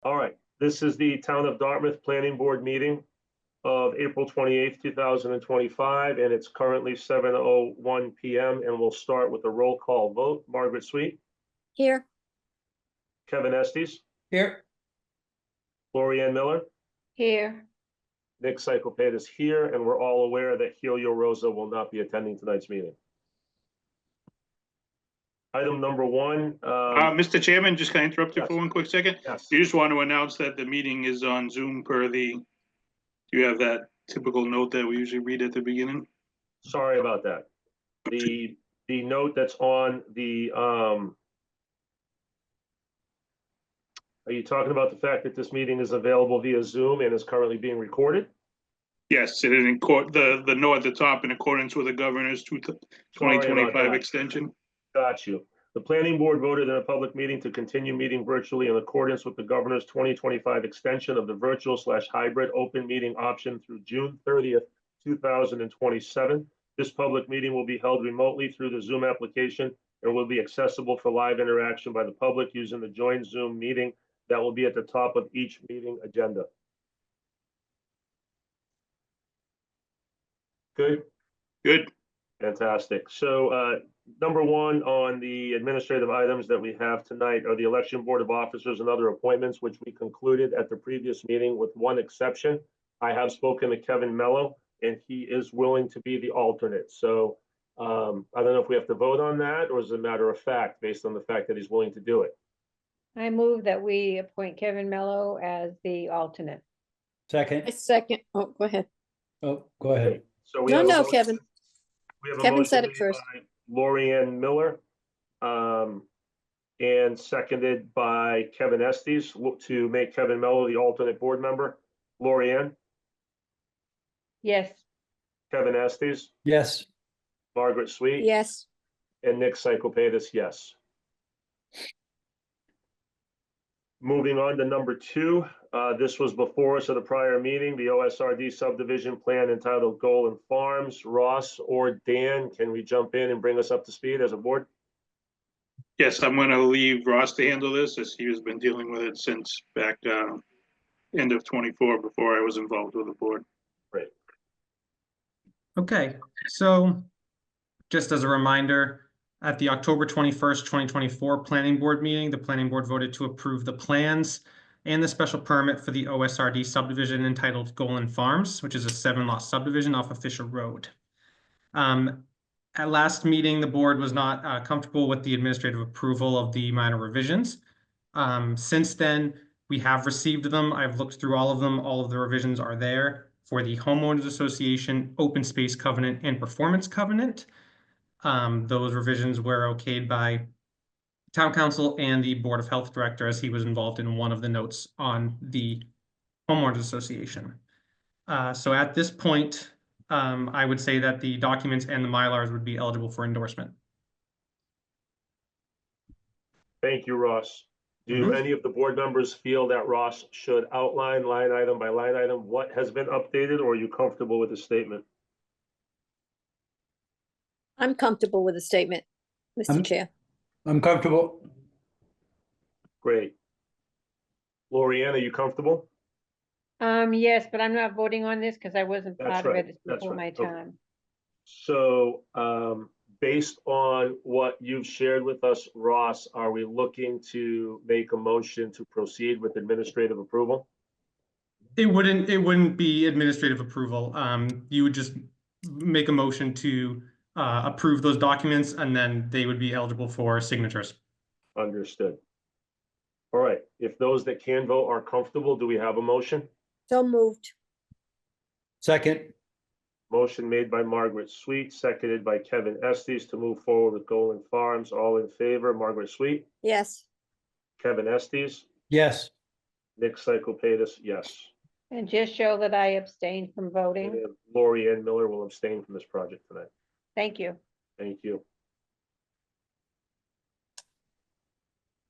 All right, this is the Town of Dartmouth Planning Board meeting of April 28th, 2025, and it's currently 7:01 PM, and we'll start with a roll call vote. Margaret Sweet, Here. Kevin Estes, Here. Lori Ann Miller, Here. Nick Cyclepatis is here, and we're all aware that Helio Rosa will not be attending tonight's meeting. Item number one. Mr. Chairman, just can I interrupt you Yes. for one quick second? Yes. You just want to announce that the meeting is on Zoom per the, do you have that typical note that we usually read at the beginning? Sorry about that. The note that's on the, are you talking about the fact that this meeting is available via Zoom and is currently being recorded? Yes, it is in court, the note at the top in accordance with the governor's Sorry about 2025 that. extension. Got you. The planning board voted in a public meeting to continue meeting virtually in accordance with the governor's 2025 extension of the virtual/hybrid open meeting option through June 30th, 2027. This public meeting will be held remotely through the Zoom application and will be accessible for live interaction by the public using the join Zoom meeting that will be at the top of each meeting agenda. Good? Good. Fantastic. So number one on the administrative items that we have tonight are the election board of officers and other appointments, which we concluded at the previous meeting with one exception. I have spoken to Kevin Mello, and he is willing to be the alternate. So I don't know if we have to vote on that, or is it a matter of fact, based on the fact that he's willing to do it? I move that we appoint Kevin Mello as the alternate. Second. I second. Oh, go ahead. Oh, go ahead. So we No, have a no, motion- Kevin. we have a Kevin motion said it made first. by Lori Ann Miller, and seconded by Kevin Estes to make Kevin Mello the alternate board member. Lori Ann, Yes. Kevin Estes, Yes. Margaret Sweet, Yes. and Nick Cyclepatis, yes. Moving on to number two, this was before us at a prior meeting, the OSRD subdivision plan entitled Golden Farms. Ross or Dan, can we jump in and bring us up to speed as a board? Yes, I'm gonna leave Ross to handle this as he has been dealing with it since back, end of 24 before I was involved with the board. Okay, so just as a reminder, at the October 21st, 2024 Planning Board meeting, the Planning Board voted to approve the plans and the special permit for the OSRD subdivision entitled Golden Farms, which is a 7-lot subdivision off of Fisher Road. At last meeting, the board was not comfortable with the administrative approval of the minor revisions. Since then, we have received them. I've looked through all of them. All of the revisions are there for the homeowners association, open space covenant, and performance covenant. Those revisions were okayed by town council and the board of health director, as he was involved in one of the notes on the homeowners association. So at this point, I would say that the documents and the Mylars would be eligible for endorsement. Thank you, Ross. Do any of the board members feel that Ross should outline line item by line item what has been updated, or are you comfortable with the statement? I'm comfortable with the statement, Mr. Chair. I'm comfortable. Great. Lori Ann, are you comfortable? Yes, but I'm not voting on this because I wasn't That's part of right, it. It's that's before my right. Okay. time. So, based on what you've shared with us, Ross, are we looking to make a motion to proceed with administrative approval? It wouldn't be administrative approval. You would just make a motion to approve those documents, and then they would be eligible for signatures. Understood. All right, if those that can vote are comfortable, do we have a motion? So moved. Second. Motion made by Margaret Sweet, seconded by Kevin Estes to move forward with Golden Farms. All in favor, Margaret Sweet, Yes. Kevin Estes, Yes. Nick Cyclepatis, yes. And just show that I abstained from voting. And Lori Ann Miller will abstain from this project tonight. Thank you. Thank you.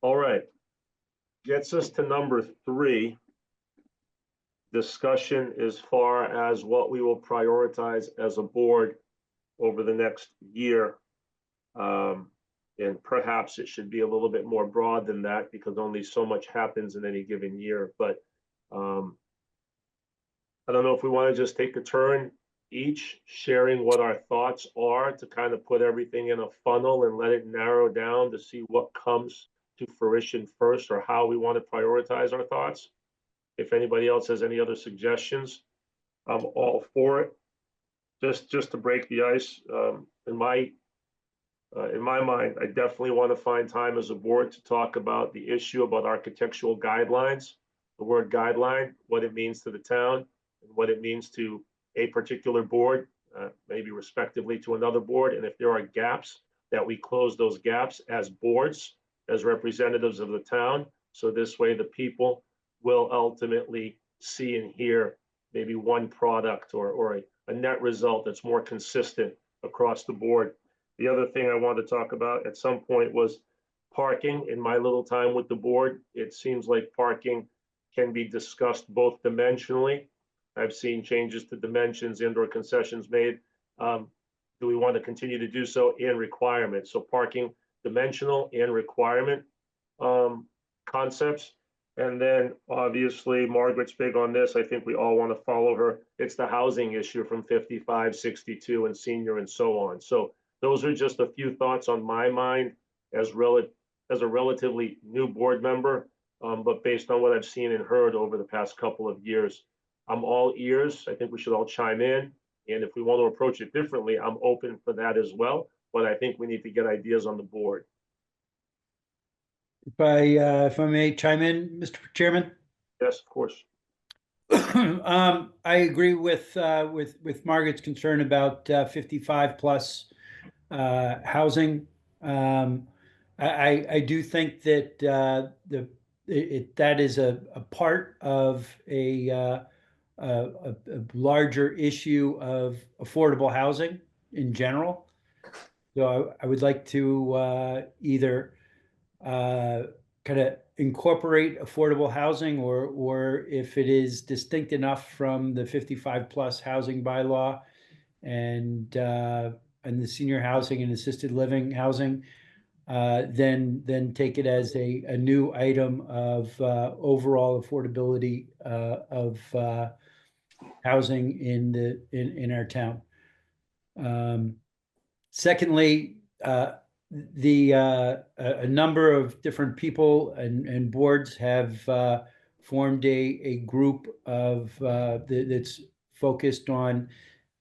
All right. Gets us to number three. Discussion as far as what we will prioritize as a board over the next year. And perhaps it should be a little bit more broad than that because only so much happens in any given year, but I don't know if we want to just take a turn each sharing what our thoughts are to kind of put everything in a funnel and let it narrow down to see what comes to fruition first or how we want to prioritize our thoughts. If anybody else has any other suggestions, I'm all for it. Just to break the ice, in my mind, I definitely want to find time as a board to talk about the issue about architectural guidelines, the word guideline, what it means to the town, and what it means to a particular board, maybe respectively to another board. And if there are gaps, that we close those gaps as boards, as representatives of the town. So this way the people will ultimately see and hear maybe one product or a net result that's more consistent across the board. The other thing I wanted to talk about at some point was parking. In my little time with the board, it seems like parking can be discussed both dimensionally. I've seen changes to dimensions and or concessions made. Do we want to continue to do so in requirements? So parking dimensional and requirement concepts. And then obviously Margaret's big on this. I think we all want to follow her. It's the housing issue from 55, 62 and senior and so on. So those are just a few thoughts on my mind as a relatively new board member. But based on what I've seen and heard over the past couple of years, I'm all ears. I think we should all chime in. And if we want to approach it differently, I'm open for that as well. But I think we need to get ideas on the board. If I may chime in, Mr. Chairman? Yes, of course. I agree with Margaret's concern about 55 plus housing. I do think that that is a part of a larger issue of affordable housing in general. So I would like to either kind of incorporate affordable housing, or if it is distinct enough from the 55 plus housing bylaw and the senior housing and assisted living housing, then take it as a new item of overall affordability of housing in our town. Secondly, a number of different people and boards have formed a group of that's focused on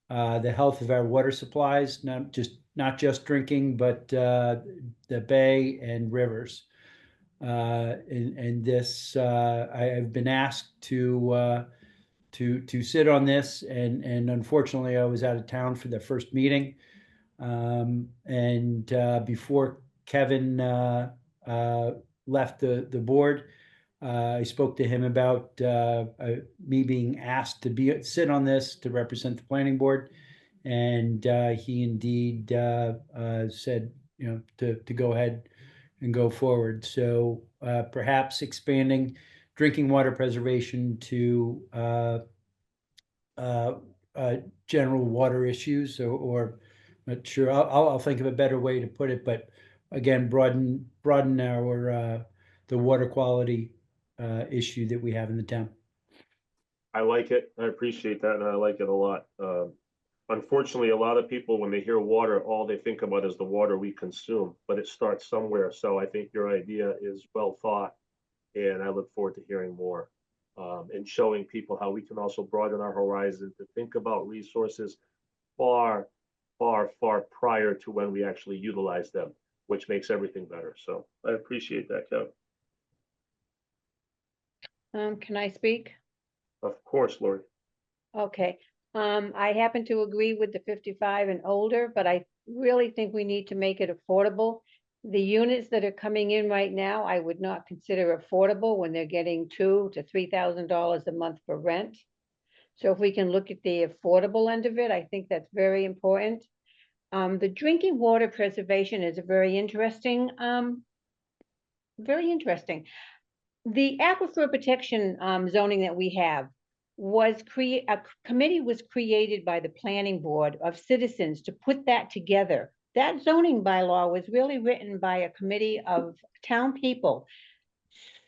the health of our water supplies, not just drinking, but the bay and rivers. And this, I have been asked to sit on this, and unfortunately I was out of town for the first meeting. And before Kevin left the board, I spoke to him about me being asked to sit on this to represent the planning board, and he indeed said, to go ahead and go forward. So perhaps expanding drinking water preservation to general water issues, or not sure. I'll think of a better way to put it, but again, broaden our the water quality issue that we have in the town. I like it. I appreciate that, and I like it a lot. Unfortunately, a lot of people, when they hear water, all they think about is the water we consume, but it starts somewhere. So I think your idea is well thought, and I look forward to hearing more and showing people how we can also broaden our horizon to think about resources far prior to when we actually utilize them, which makes everything better. So I appreciate that, Kevin. Can I speak? Of course, Lori. Okay, I happen to agree with the 55 and older, but I really think we need to make it affordable. The units that are coming in right now, I would not consider affordable when they're getting $2,000 to $3,000 a month for rent. So if we can look at the affordable end of it, I think that's very important. The drinking water preservation is a very interesting. The aquifer protection zoning that we have was a committee was created by the planning board of citizens to put that together that zoning bylaw was really written by a committee of town people.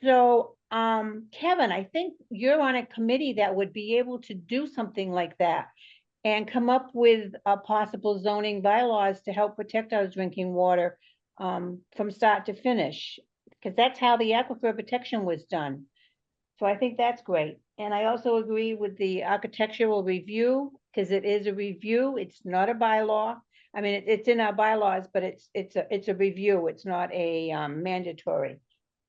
So, Kevin, I think you're on a committee that would be able to do something like that and come up with possible zoning bylaws to help protect our drinking water from start to finish, because that's how the aquifer protection was done. So I think that's great. And I also agree with the architectural review, because it is a review. It's not a bylaw. I mean, it's in our bylaws, but it's a review. It's not a mandatory.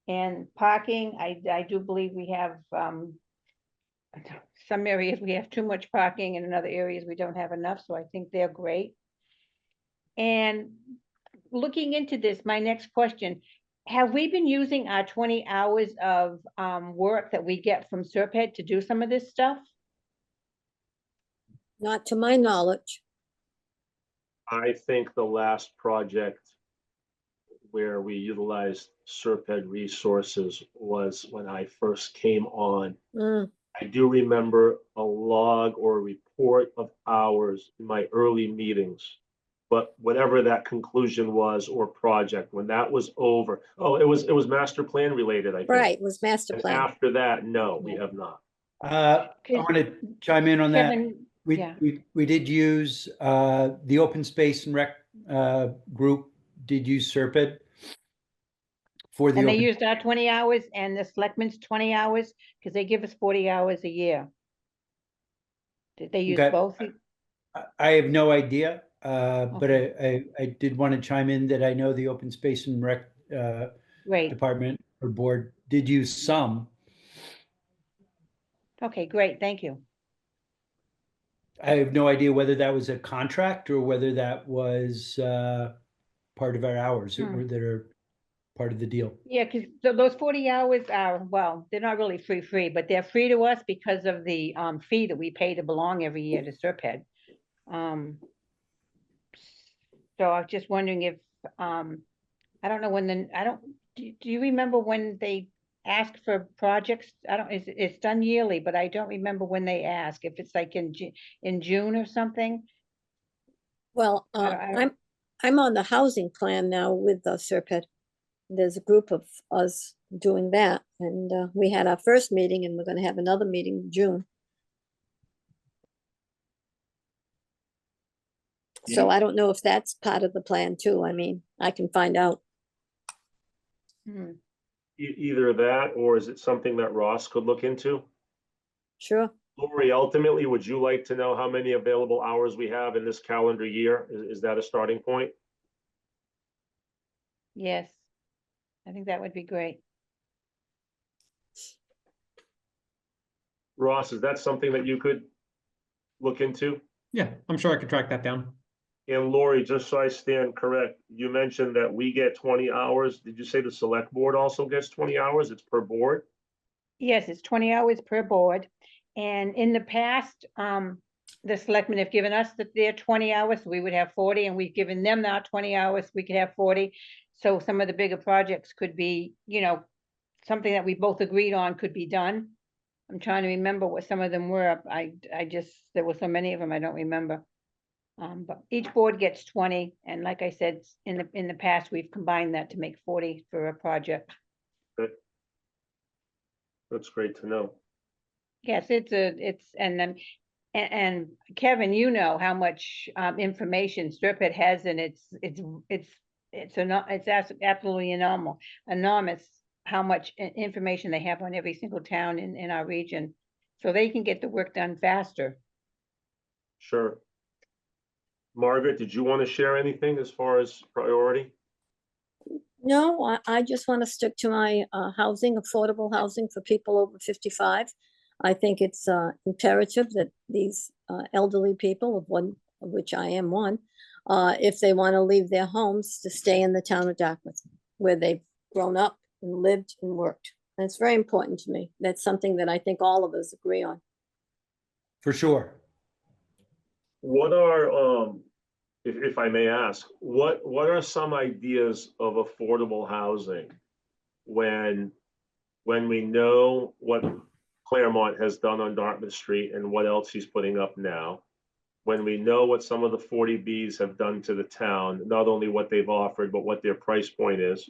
And parking, I do believe we have some areas we have too much parking and in other areas we don't have enough, so I think they're great. And looking into this, my next question, have we been using our 20 hours of work that we get from Serped to do some of this stuff? Not to my knowledge. I think the last project where we utilized Serped resources was when I first came on. Mm, I do remember a log or a report of hours in my early meetings. But whatever that conclusion was or project, when that was over, it was master plan related, I think. right, it was master And plan. after that, no, we have not. I want to chime in on that. Kevin, We, yeah. we did use, the Open Space and Rec, group did use Serped for the And they open. used our 20 hours and the selectmen's 20 hours, because they give us 40 hours a year. Did they use Okay. both? I have no idea, but I did want to chime in that I know the Open Space and Rec, Great, department or board did use some. okay, great, thank you. I have no idea whether that was a contract or whether that was, part of our hours that were, that are part of the deal. Yeah, because those 40 hours are, well, they're not really free, but they're free to us because of the fee that we pay to belong every year to Serped. So I was just wondering if, I don't know when do you remember when they ask for projects? I don't, it's done yearly, but I don't remember when they ask, if it's like in June or something. Well, I don't- I'm on the housing plan now with the Serped. There's a group of us doing that, and we had our first meeting, and we're gonna have another meeting in June. So I don't know if that's part of the plan too. I mean, I can find out. Hmm. Either that, or is it something that Ross could look into? Sure. Lori, ultimately, would you like to know how many available hours we have in this calendar year? Is that a starting point? Yes, I think that would be great. Ross, is that something that you could look into? Yeah, I'm sure I could track that down. And Lori, just so I stand correct, you mentioned that we get 20 hours. Did you say the select board also gets 20 hours? It's per board? Yes, it's 20 hours per board. And in the past, the selectmen have given us their 20 hours, so we would have 40, and we've given them our 20 hours, we could have 40. So some of the bigger projects could be, something that we both agreed on could be done. I'm trying to remember what some of them were. There were so many of them, I don't remember. But each board gets 20, and like I said, in the past, we've combined that to make 40 for a project. That's great to know. Yes, and then, and Kevin, you know how much information Serped has, and it's absolutely enormous how much information they have on every single town in our region. So they can get the work done faster. Sure. Margaret, did you want to share anything as far as priority? No, I just want to stick to my housing, affordable housing for people over 55. I think it's imperative that these elderly people, of which I am one, if they want to leave their homes, to stay in the town of Dartmouth, where they've grown up and lived and worked. And it's very important to me. That's something that I think all of us agree on. For sure. What are, if I may ask, what are some ideas of affordable housing when we know what Claremont has done on Dartmouth Street and what else he's putting up now? when we know what some of the 40Bs have done to the town, not only what they've offered, but what their price point is,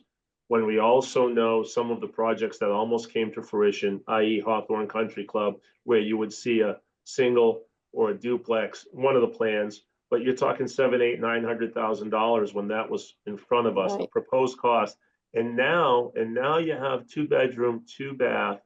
when we also know some of the projects that almost came to fruition, i.e. Hawthorne Country Club, where you would see a single or a duplex, one of the plans, but you're talking $700,000, $800,000, $900,000 when that was in front of us, the Right. proposed cost. And now you have 2-bedroom, 2-bath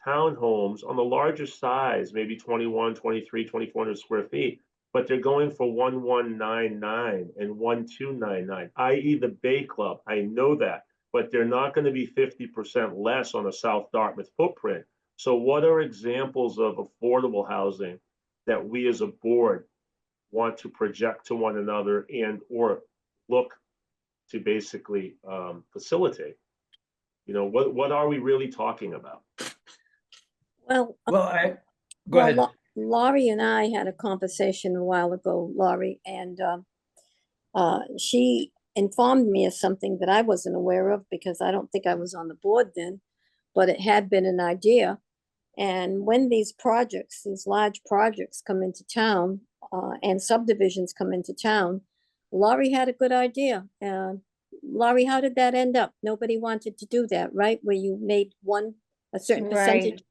townhomes on the larger size, maybe 21, 23, 2,400 square feet, but they're going for 1,199 and 1,299, i.e. the Bay Club. I know that, but they're not going to be 50% less on a South Dartmouth footprint. So what are examples of affordable housing that we as a board want to project to one another and or look to basically facilitate? You know, what are we really talking about? Well, Well, go ahead. Laurie and I had a conversation a while ago, Laurie, and she informed me of something that I wasn't aware of because I don't think I was on the board then, but it had been an idea. And when these projects, these large projects come into town, and subdivisions come into town, Laurie had a good idea. Laurie, how did that end up? Nobody wanted to do that, right? Where you made a certain percentage,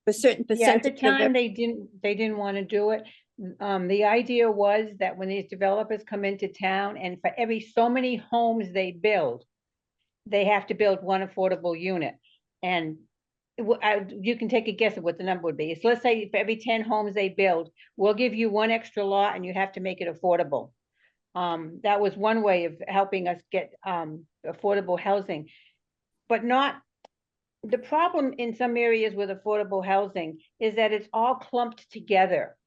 a certain Yeah, at the percentage of time, it. they didn't want to do it. The idea was that when these developers come into town and for every so many homes they build, they have to build one affordable unit. And you can take a guess at what the number would be. So let's say for every 10 homes they build, we'll give you one extra lot and you have to make it affordable. That was one way of helping us get affordable housing, but not. The problem in some areas with affordable housing is that it's all clumped together.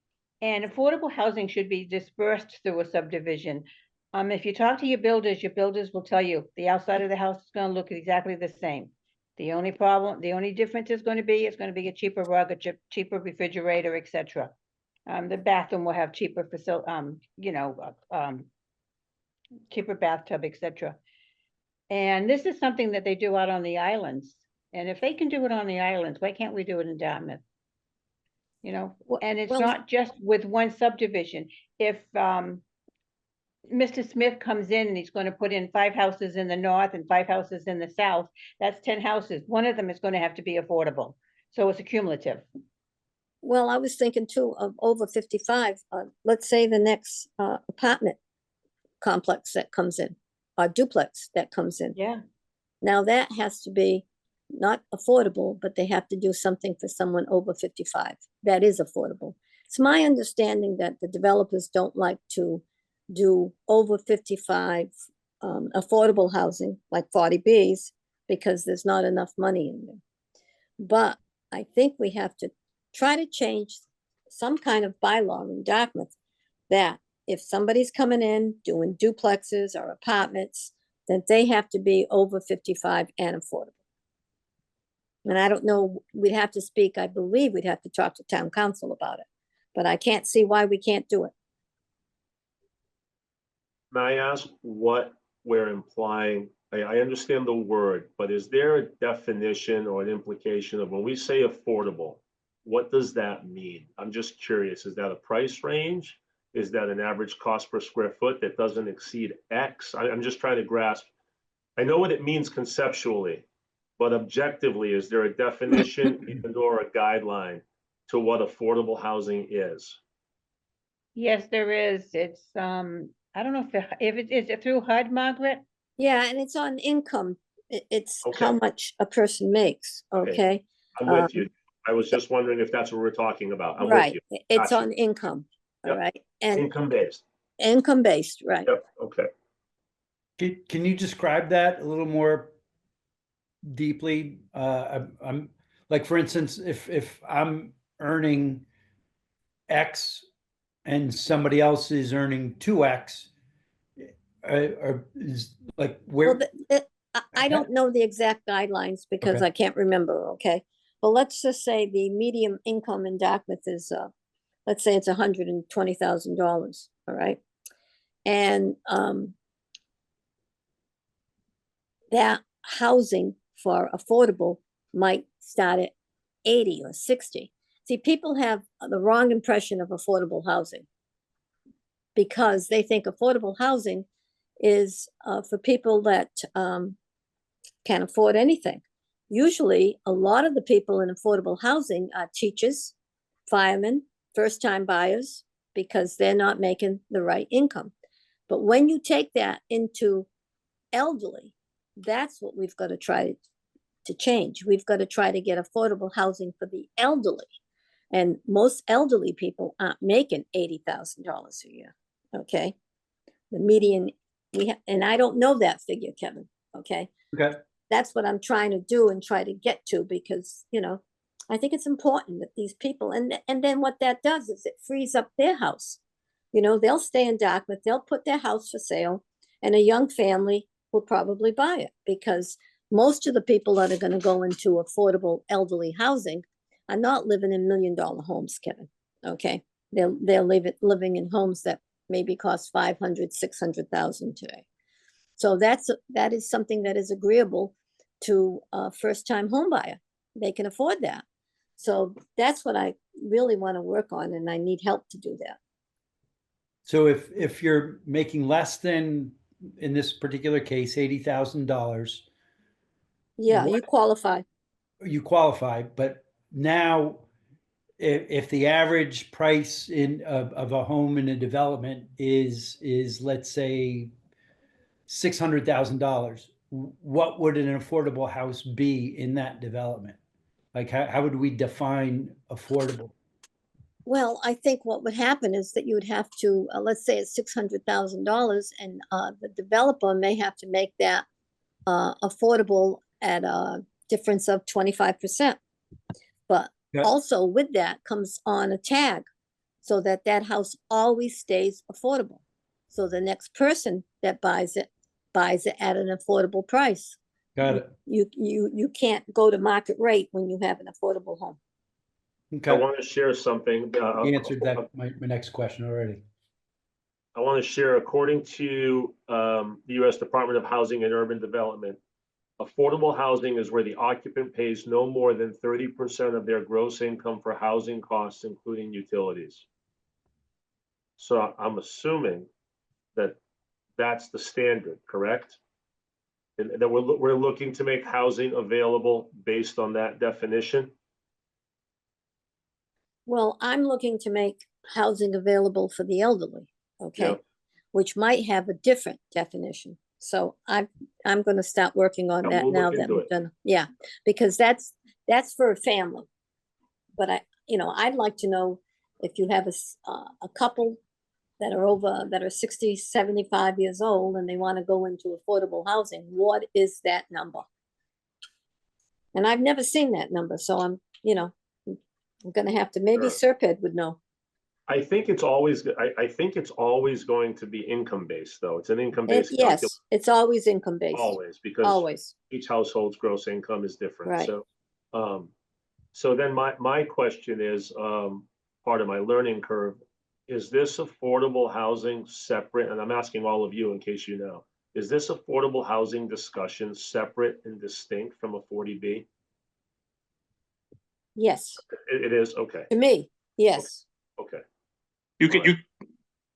And affordable housing should be dispersed through a subdivision. If you talk to your builders will tell you the outside of the house is going to look exactly the same. The only difference is going to be, it's going to be a cheaper rug, a cheaper refrigerator, etc. The bathroom will have cheaper cheaper bathtub, etc. And this is something that they do out on the islands. And if they can do it on the islands, why can't we do it in Dartmouth? You know, and it's well- not just with one subdivision. If Mr. Smith comes in and he's going to put in 5 houses in the north and 5 houses in the south, that's 10 houses. One of them is going to have to be affordable. So it's accumulative. Well, I was thinking too of over 55, let's say the next apartment complex that comes in, or duplex that comes in. Yeah. Now that has to be not affordable, but they have to do something for someone over 55. That is affordable. It's my understanding that the developers don't like to do over 55 affordable housing, like 40Bs, because there's not enough money in there. But I think we have to try to change some kind of bylaw in Dartmouth that if somebody's coming in doing duplexes or apartments, then they have to be over 55 and affordable. And I don't know, I believe we'd have to talk to town council about it, but I can't see why we can't do it. May I ask what we're implying? I understand the word, but is there a definition or an implication of when we say affordable, what does that mean? I'm just curious. Is that a price range? Is that an average cost per square foot that doesn't exceed X? I'm just trying to grasp. I know what it means conceptually, but objectively, is there a definition and or a guideline to what affordable housing is? Yes, there is. It's I don't know if is it through HUD, Margaret? Yeah, and it's on income. It's Okay. how much a person makes, Okay. okay? I'm with you. I was just wondering if that's what we're talking about. I'm with Right, you. it's Gotcha. on income, all Yep. right? And Income based. income based, right? Yep. Okay. Can you describe that a little more deeply? I'm like, for instance, if I'm earning X and somebody else is earning 2X, or is like Well, where? I don't know the exact guidelines because Okay. I can't remember, okay? But let's just say the medium income in Dartmouth is, let's say it's $120,000, all right? And that housing for affordable might start at 80 or 60. See, people have the wrong impression of affordable housing. because they think affordable housing is for people that can't afford anything. Usually, a lot of the people in affordable housing are teachers, firemen, first-time buyers, because they're not making the right income. But when you take that into elderly, that's what we've got to try to change. We've got to try to get affordable housing for the elderly. And most elderly people aren't making $80,000 a year, okay? The median, and I don't know that figure, Kevin, okay? Okay. That's what I'm trying to do and try to get to, because, you know, I think it's important that these people, and then what that does is it frees up their house. You know, they'll stay in Dartmouth, they'll put their house for sale, and a young family will probably buy it, because most of the people that are gonna go into affordable elderly housing are not living in $1 million homes, Kevin, okay? They're living in homes that maybe cost 500, 600,000 today. So that is something that is agreeable to a first-time home buyer. They can afford that. So that's what I really want to work on, and I need help to do that. So if you're making less than, in this particular case, $80,000, Yeah, you What- qualify. you qualify, but now if the average price of a home in a development is let's say $600,000, what would an affordable house be in that development? Like how would we define affordable? Well, I think what would happen is that you would have to, let's say it's $600,000, and the developer may have to make that affordable at a difference of 25%. But Yeah. also with that comes on a tag, so that that house always stays affordable. So the next person that buys it at an affordable price. Got it. You can't go to market rate when you have an affordable home. I Okay. want to share something. You answered that, my next question already. I want to share, according to the U.S. Department of Housing and Urban Development, affordable housing is where the occupant pays no more than 30% of their gross income for housing costs, including utilities. So I'm assuming that that's the standard, correct? And that we're looking to make housing available based on that definition? Well, I'm looking to make housing available for the elderly, okay? Yeah. Which might have a different definition. So I'm gonna start working on Yeah, that we'll now look that into we've it. done, yeah, because that's for a family. But I'd like to know if you have a couple that are 60, 75 years old and they want to go into affordable housing, what is that number? And I've never seen that number, so I'm gonna have to, maybe Serped would know. I think it's always going to be income based, though. It's an income-based calculation, Yes, it's always income based, always, because always. each household's gross income is different. Right. So then my question is, part of my learning curve, is this affordable housing separate? And I'm asking all of you in case you know, is this affordable housing discussion separate and distinct from a 40B? Yes, It is, okay, to me, yes. okay. You can, Alright.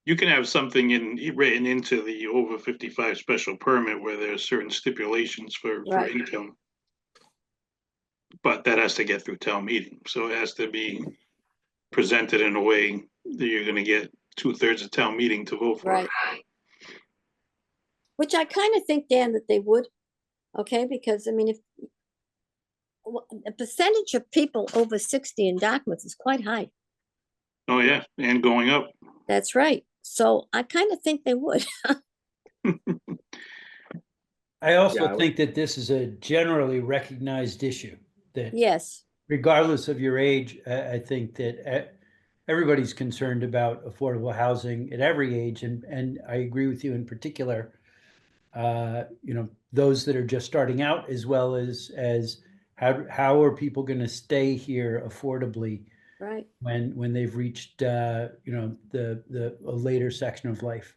you can have something written into the over 55 special permit where there's certain stipulations for Right. income. But that has to get through town meeting, so it has to be presented in a way that you're gonna get 2/3 of town meeting to vote for it. Right. Which I kind of think, Dan, that they would, okay, because I mean, if the percentage of people over 60 in Dartmouth is quite high. Oh, yeah, and going up. That's right. So I kind of think they would. I also Yeah, I would- think that this is a generally recognized issue, that Yes, regardless of your age, I think that everybody's concerned about affordable housing at every age, and I agree with you in particular. Those that are just starting out, as well as how are people going to stay here affordably right. when they've reached the a later section of life.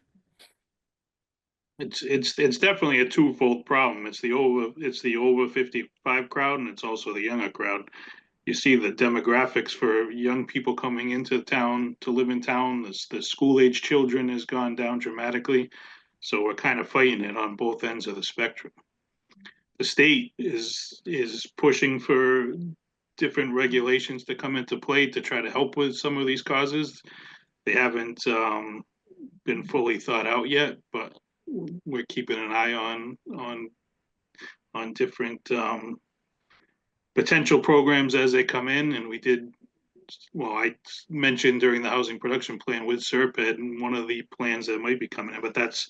It's definitely a twofold problem. It's the over 55 crowd, and it's also the younger crowd. you see the demographics for young people coming into town to live in town. The school age children has gone down dramatically. So we're kind of fighting it on both ends of the spectrum. The state is pushing for different regulations to come into play to try to help with some of these causes. They haven't been fully thought out yet, but we're keeping an eye on different potential programs as they come in. And we did, well, I mentioned during the housing production plan with Serped and one of the plans that might be coming in, but that's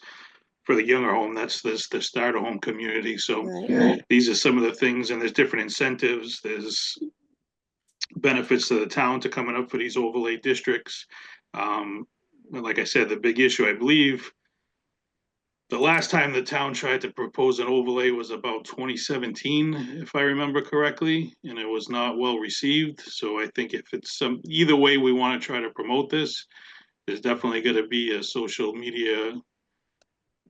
for the younger home. That's the starter home community. So Right. these are some of the things, and there's different incentives. There's benefits to the town to coming up for these overlay districts. Like I said, the big issue, I believe, the last time the town tried to propose an overlay was about 2017, if I remember correctly, and it was not well received. So I think if it's either way we want to try to promote this, there's definitely going to be a social media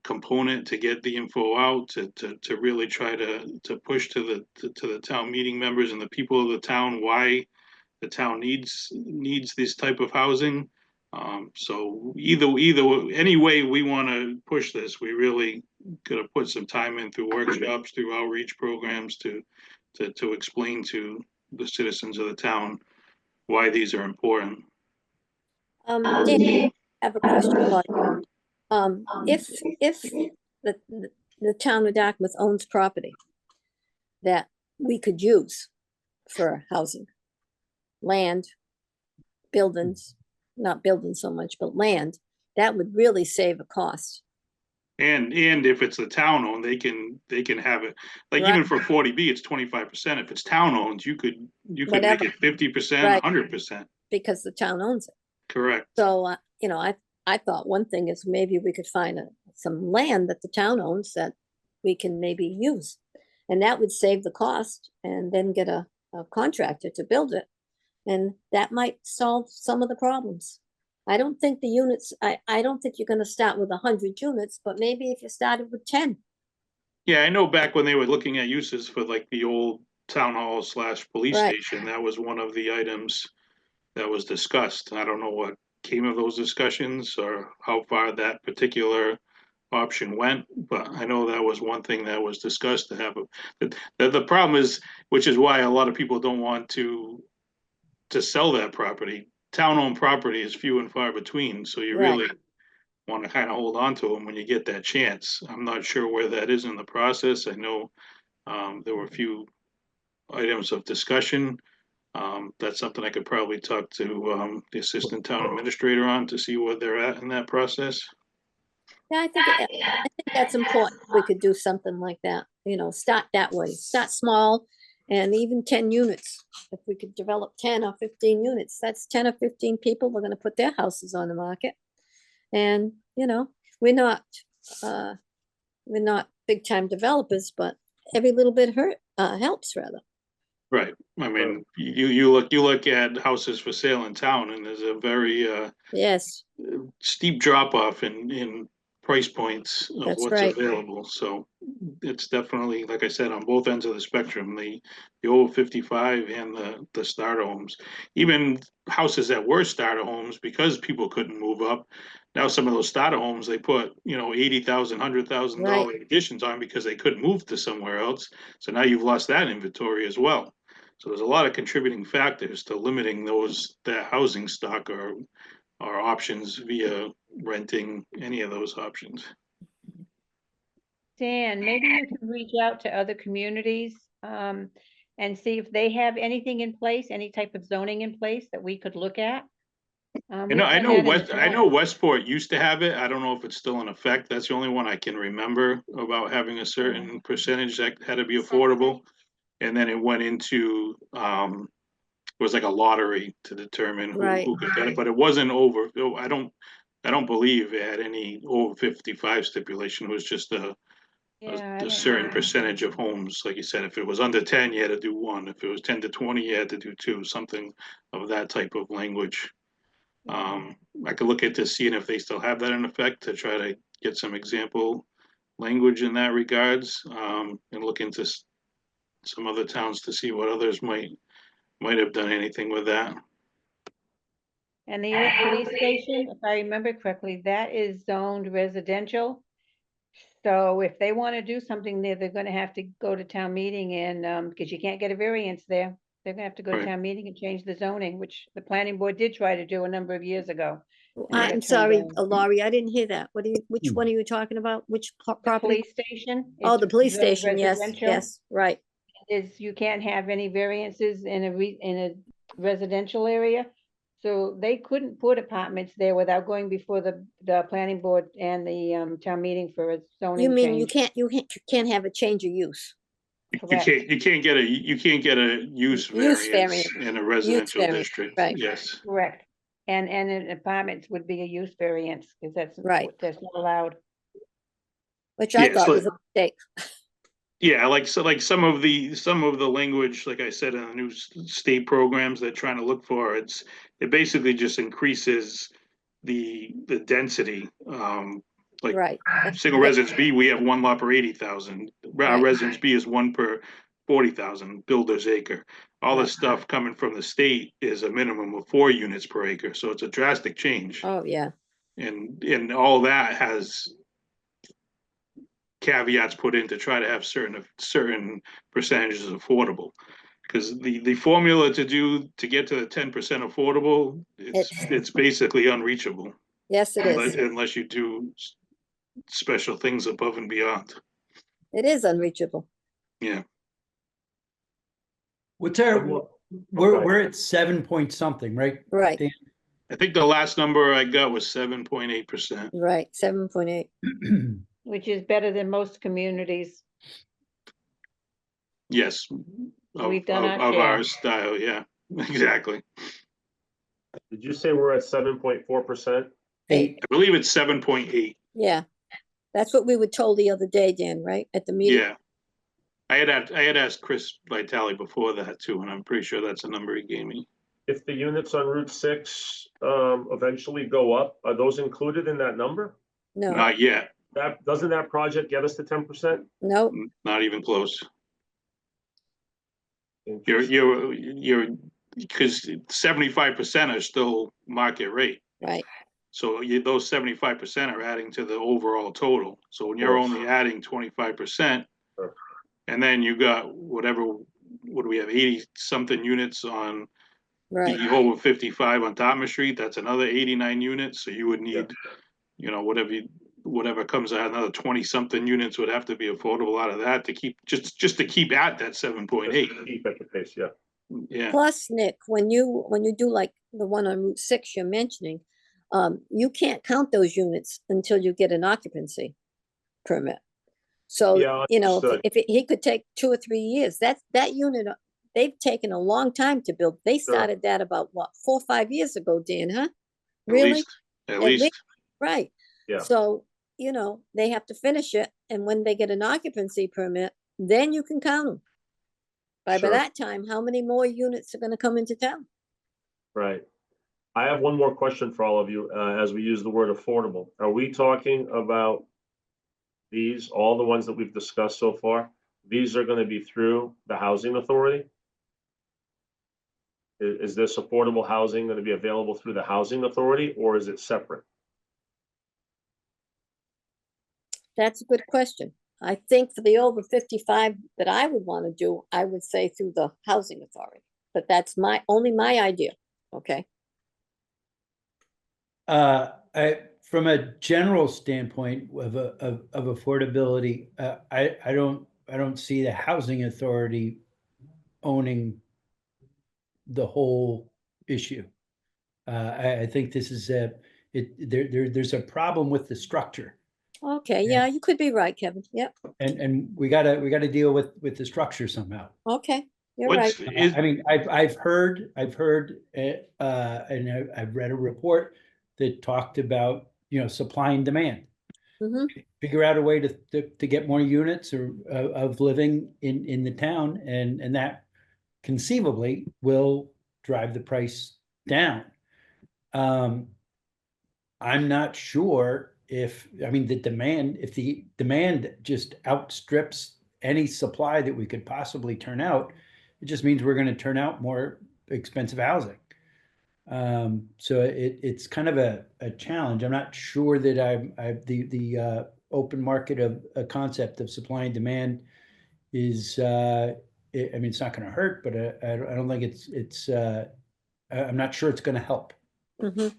component to get the info out, to really try to push to the town meeting members and the people of the town why the town needs this type of housing. So any way we want to push this, we really got to put some time in through workshops, through outreach programs to explain to the citizens of the town why these are important. Dan, I have a question for you. If the town of Dartmouth owns property that we could use for housing, land, buildings, not buildings so much, but land, that would really save a cost. And if it's the town owned, they can have it, like Right. even for 40B, it's 25%. If it's town owned, you could make Whatever. it 50%, Right. 100%. Because the town owns it. Correct. So, I thought one thing is maybe we could find some land that the town owns that we can maybe use. And that would save the cost and then get a contractor to build it. And that might solve some of the problems. I don't think the units, I don't think you're gonna start with 100 units, but maybe if you started with 10. Yeah, I know back when they were looking at uses for like the old town hall / police Right. station, that was one of the items that was discussed. I don't know what came of those discussions or how far that particular option went, but I know that was one thing that was discussed to have. The problem is, which is why a lot of people don't want to sell that property. Town-owned property is few and far between, so you Right. really want to kind of hold on to them when you get that chance. I'm not sure where that is in the process. I know there were a few items of discussion. That's something I could probably talk to the assistant town administrator on to see where they're at in that process. Yeah, I think that's important. We could do something like that, start that way, start small and even 10 units. If we could develop 10 or 15 units, that's 10 or 15 people who are gonna put their houses on the market. And, we're not big time developers, but every little bit helps rather. Right. I mean, you look at houses for sale in town and there's a very Yes, steep drop off in price points of That's what's right. available. So it's definitely, like I said, on both ends of the spectrum, the over 55 and the starter homes. Even houses that were starter homes, because people couldn't move up, now some of those starter homes, they put, $80,000, $100,000 additions on because they couldn't move to somewhere else. So now you've lost that inventory as well. So there's a lot of contributing factors to limiting that housing stock or options via renting, any of those options. Dan, maybe you can reach out to other communities, and see if they have anything in place, any type of zoning in place that we could look at. I We've know done that in the I know past. Westport used to have it. I don't know if it's still in effect. That's the only one I can remember about having a certain percentage that had to be affordable. And then it went into it was like a lottery to determine who could get it, but it wasn't over. I don't believe it had any over 55 stipulation. It was just Yeah, I a don't certain know. percentage of homes. Like you said, if it was under 10, you had to do one. If it was 10 to 20, you had to do two, something of that type of language. I could look into seeing if they still have that in effect to try to get some example language in that regards, and look into some other towns to see what others might might have done anything with that. And the old police station, if I remember correctly, that is zoned residential. So if they want to do something there, they're gonna have to go to town meeting and, because you can't get a variance there. They're gonna have to go to Right. town meeting and change the zoning, which the planning board did try to do a number of years ago. and they got I'm turned sorry, down. Laurie, I didn't hear that. Which Hmm. one are you talking about? Which The property? police station. Oh, it's the police zoned station, yes, residential. yes, right, Is you can't have any variances in a residential area. So they couldn't put apartments there without going before the planning board and the town meeting for a you zoning mean you change. can't have a change of use? Correct. You can't get a use Use variance variance. in a residential variance, district. right. Yes. Correct. And in apartments would be a use variance, because Right. that's not allowed. Which I Yeah, thought so- was a mistake. Yeah, like some of the language, like I said, in the new state programs they're trying to look for, it basically just increases the density. Like Right, single residence B, we have one lot per 80,000. Right. Residence B is one per 40,000 builder's acre. All Right. this stuff coming from the state is a minimum of 4 units per acre, so it's a drastic change. oh, yeah, And all that has caveats put in to try to have certain percentages affordable. Because the formula to get to the 10% affordable, it's basically unreachable yes, it is. unless you do special things above and beyond. It is unreachable. Yeah. What's our, Okay. we're at 7 point something, right? Right, Dan? I think the last number I got was 7.8%. right, 7.8. Which is better than most communities. Yes. We've done our Of share. our style, yeah, exactly. Did you say we're at 7.4%? Eight. I believe it's 7.8. Yeah, that's what we were told the other day, Dan, right, at the meeting? Yeah. I had asked Chris Vitale before that too, and I'm pretty sure that's a number he gave me. If the units on Route 6 eventually go up, are those included in that number? No, Not yet, Doesn't that project get us to 10%? no, not even close. You're because 75% are still market rate. right, So those 75% are adding to the overall total. So when you're course. only adding 25%, Sure. and then you got what do we have, 80 something units on right, the over 55 on Thomas Street, that's another 89 units. So you would need, whatever comes out, another 20 something units would have to be affordable out of that to keep just to keep at that 7.8. Keep at the pace, yeah. Yeah. Plus, Nick, when you do like the one on Route 6 you're mentioning, you can't count those units until you get an occupancy permit. So, Yeah, understood. if he could take 2 or 3 years, that unit, they've taken a long time to build. They Sure. started that about, what, 4 or 5 years ago, Dan, huh? At Really? least. At At least. least. Right. Yeah. So, they have to finish it, and when they get an occupancy permit, then you can count them. By Sure. that time, how many more units are gonna come into town? Right. I have one more question for all of you, as we use the word affordable. Are we talking about all the ones that we've discussed so far? These are gonna be through the housing authority? Is this affordable housing gonna be available through the housing authority, or is it separate? That's a good question. I think for the over 55 that I would want to do, I would say through the housing authority, but that's only my idea, okay? From a general standpoint of affordability, I don't see the housing authority owning the whole issue. I think this is there's a problem with the structure, Okay, Yeah. yeah, you could be right, Kevin. Yep, and we gotta deal with the structure somehow. okay, you're right. What's I mean, I've heard, and I've read a report that talked about, supply and demand. Mhm. Figure out a way to get more units or of living in the town, and that conceivably will drive the price down. I'm not sure if the demand just outstrips any supply that we could possibly turn out, it just means we're going to turn out more expensive housing. So it's kind of a challenge. I'm not sure that the open market of a concept of supply and demand is, I mean, it's not going to hurt, but I don't think I'm not sure it's going to help. Mhm.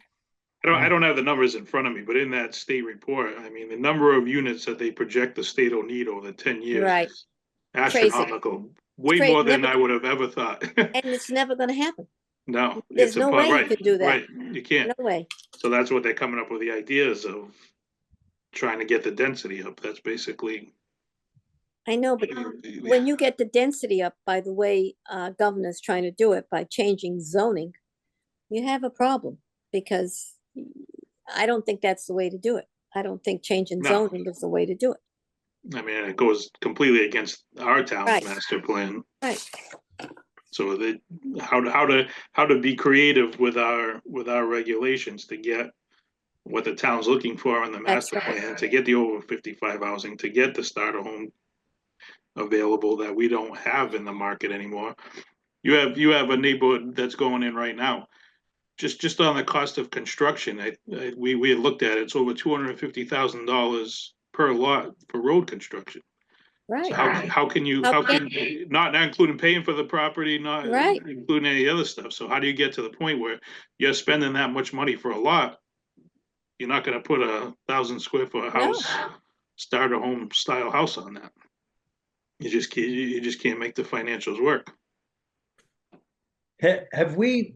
I don't have the numbers in front of me, but in that state report, I mean, the number of units that they project the state will need over the 10 years Right. is astronomical, way Crazy. more than Never- I would have ever thought. And it's never gonna happen. No, There's it's no way you right, could do that. right, you can't. No way. So that's what they're coming up with, the ideas of trying to get the density up. That's basically. I know, but when you get the density up by the way governor's trying to do it by changing zoning, you have a problem because I don't think that's the way to do it. I don't think changing No. zoning is the way to do it. I mean, it goes completely against our town's Right. master plan. Right. So how to be creative with our regulations to get what the town's looking for on the That's master right. plan, to get the over 55 housing, to get the starter home available that we don't have in the market anymore. You have a neighborhood that's going in right now. Just on the cost of construction, we had looked at it, it's over $250,000 per lot for road construction. Right. So how can you, not including paying for the property, not Right. including any other stuff. So how do you get to the point where you're spending that much money for a lot? You're not gonna put 1,000 square foot house, starter home style house on that. You just can't make the financials work. Have we,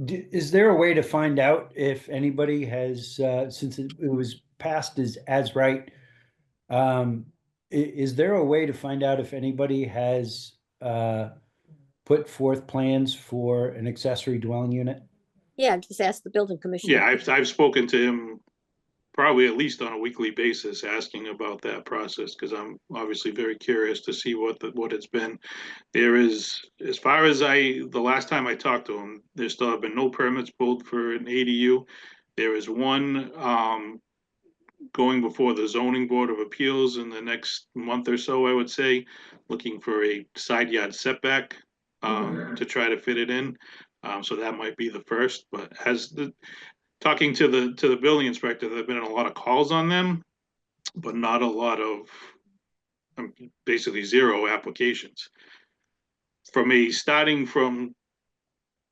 is there a way to find out if anybody has, since it was passed as right, is there a way to find out if anybody has put forth plans for an accessory dwelling unit? Yeah, just ask the building commissioner. Yeah, I've spoken to him probably at least on a weekly basis, asking about that process, because I'm obviously very curious to see what it's been. There is, as far as the last time I talked to him, there still have been no permits pulled for an ADU. There is one going before the zoning board of appeals in the next month or so, I would say, looking for a side yard setback to try to fit it in. So that might be the first, but talking to the building inspector, there've been a lot of calls on them, but not a lot of, basically zero applications. Starting from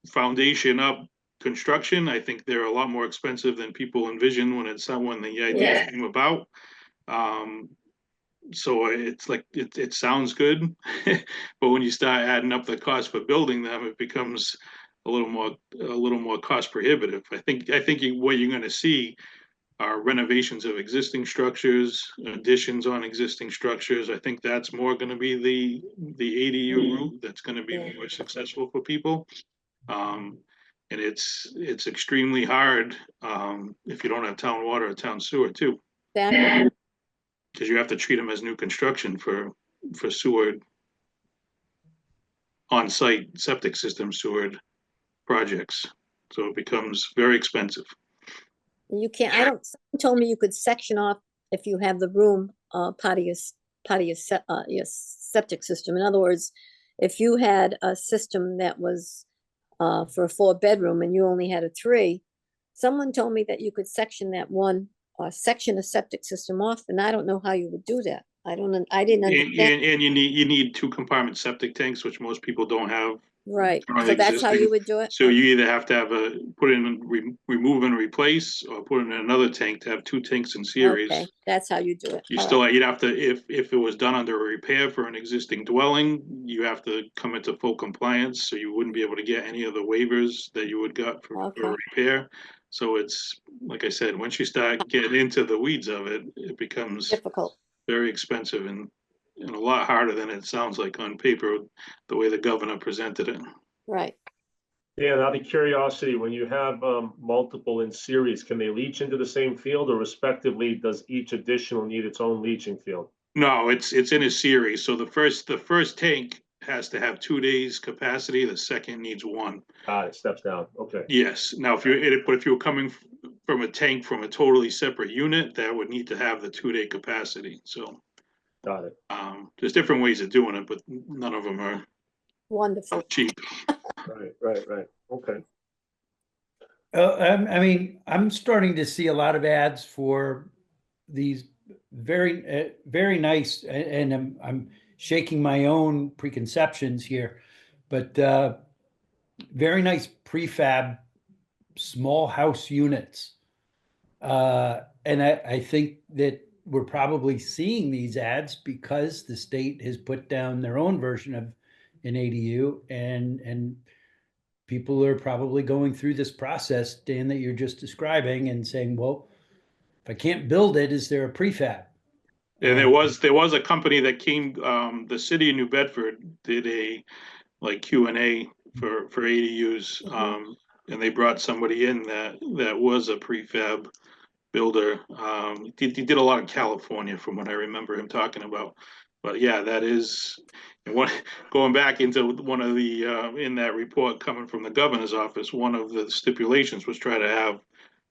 foundation up construction, I think they're a lot more expensive than people envision when the idea came about. So it's like, it sounds good, but when you start adding up the cost for building them, it becomes a little more cost prohibitive. I think what you're gonna see are renovations of existing structures, additions on existing structures. I think that's more gonna be the ADU route that's gonna be more successful for people. And it's extremely hard if you don't have town water or town sewer too, Exactly. because you have to treat them as new construction for sewer on-site septic system sewer projects. So it becomes very expensive. You can't, someone told me you could section off if you have the room, part of your septic system. In other words, if you had a system that was for a 4-bedroom and you only had a 3, someone told me that you could section that one, section a septic system off, and I don't know how you would do that. I didn't understand. And you need 2 compartment septic tanks, which most people don't have. Right, currently so that's how existing. you would do it? So you either have to have put in, remove and replace, or put in another tank to have 2 tanks in series. Okay, that's how you do it. You All still, right. you'd have to, if it was done under a repair for an existing dwelling, you have to come into full compliance, so you wouldn't be able to get any of the waivers that you would got for Okay. repair. So it's, like I said, once you start getting into the weeds of it, it becomes Difficult. very expensive and a lot harder than it sounds like on paper, the way the governor presented it. Right. Dan, out of curiosity, when you have multiple in series, can they leach into the same field, or respectively, does each additional need its own leaching field? No, it's in a series. So the first tank has to have 2 days capacity. The second needs 1. It steps down. Okay. Yes. Now, if you were coming from a tank from a totally separate unit, that would need to have the 2-day capacity. So Got it. there's different ways of doing it, but none of them are Wonderful. cheap. Right. Okay. I mean, I'm starting to see a lot of ads for these very nice, and I'm shaking my own preconceptions here, but very nice prefab small house units. And I think that we're probably seeing these ads because the state has put down their own version of an ADU, and people are probably going through this process, Dan, that you're just describing, and saying, well, if I can't build it, is there a prefab? And there was a company that came, the city of New Bedford did a like Q&A for ADUs. And they brought somebody in that was a prefab builder. He did a lot in California from what I remember him talking about. But yeah, that is one going back into one of the in that report coming from the governor's office, one of the stipulations was try to have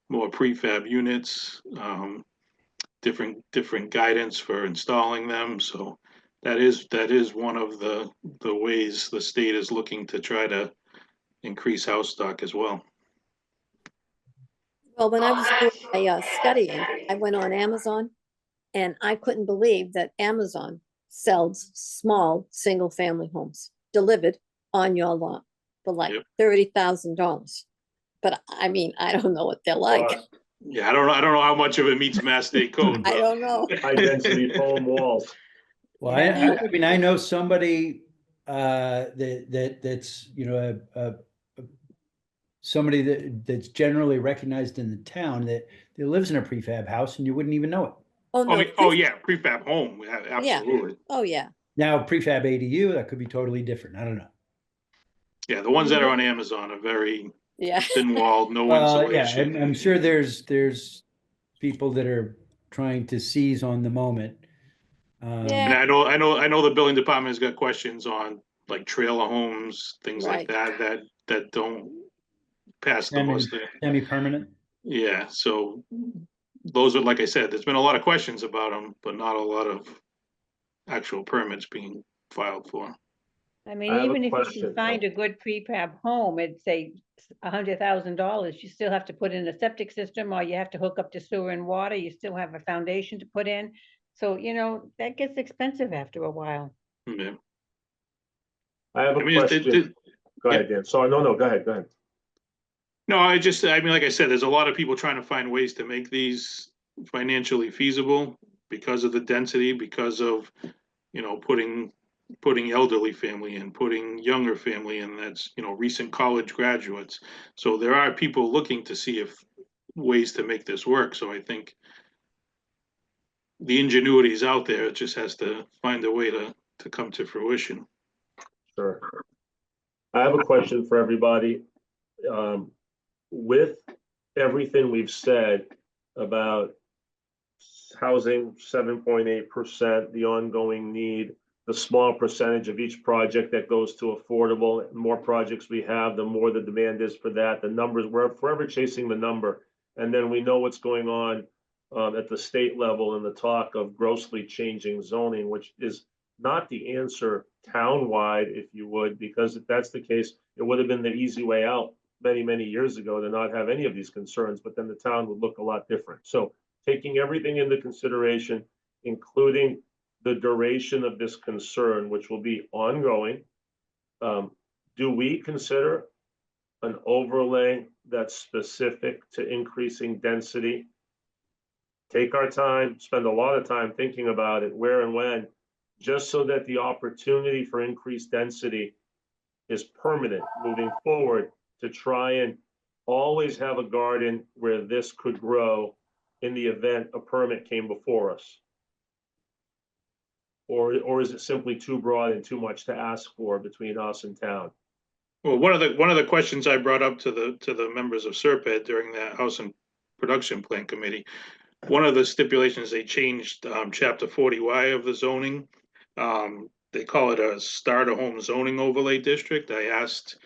more prefab units, different guidance for installing them. So that is one of the ways the state is looking to try to increase house stock as well. Well, when I was doing my studying, I went on Amazon, and I couldn't believe that Amazon sells small single-family homes delivered on your lot for like Yep. $30,000. But I mean, I don't know what they're like. Yeah, I don't know how much of it meets Mass State code. I don't know. High density foam walls. Well, I mean, I know somebody that's, you know, somebody that's generally recognized in the town that lives in a prefab house, and you wouldn't even know it. Oh, no. Oh yeah, prefab home, absolutely. Oh, yeah. Now, prefab ADU, that could be totally different. I don't know. Yeah, the ones that are on Amazon are very Yeah. thin walled, no Yeah, insulation. I'm sure there's people that are trying to seize on the moment. Yeah. And I know the building department has got questions on like trailer homes, things like that don't pass the muster. Semi-permanent. Yeah, so those are, like I said, there's been a lot of questions about them, but not a lot of actual permits being filed for. I mean, I have a even if you question. can find a good prefab home, it's say $100,000, you still have to put in a septic system, or you have to hook up to sewer and water, you still have a foundation to put in. So, you know, that gets expensive after a while. Yeah. I have a I mean, question. Go ahead, Dan. Sorry, no, go ahead. No, I mean, like I said, there's a lot of people trying to find ways to make these financially feasible because of the density, because of, you know, putting elderly family in, putting younger family in, that's, you know, recent college graduates. So there are people looking to see if ways to make this work. So I think the ingenuity is out there. It just has to find a way to come to fruition. Sure. I have a question for everybody. With everything we've said about housing, 7.8%, the ongoing need, the small percentage of each project that goes to affordable, the more projects we have, the more the demand is for that. The numbers, we're forever chasing the number. And then we know what's going on at the state level and the talk of grossly changing zoning, which is not the answer town-wide, if you would, because if that's the case, it would have been the easy way out many years ago to not have any of these concerns, but then the town would look a lot different. So taking everything into consideration, including the duration of this concern, which will be ongoing, do we consider an overlay that's specific to increasing density? Take our time, spend a lot of time thinking about it, where and when, just so that the opportunity for increased density is permanent moving forward, to try and always have a garden where this could grow in the event a permit came before us. Or is it simply too broad and too much to ask for between us and town? Well, one of the questions I brought up to the members of Serpent during that House and Production Plan Committee, one of the stipulations they changed, chapter 40Y of the zoning. They call it a starter home zoning overlay district. I asked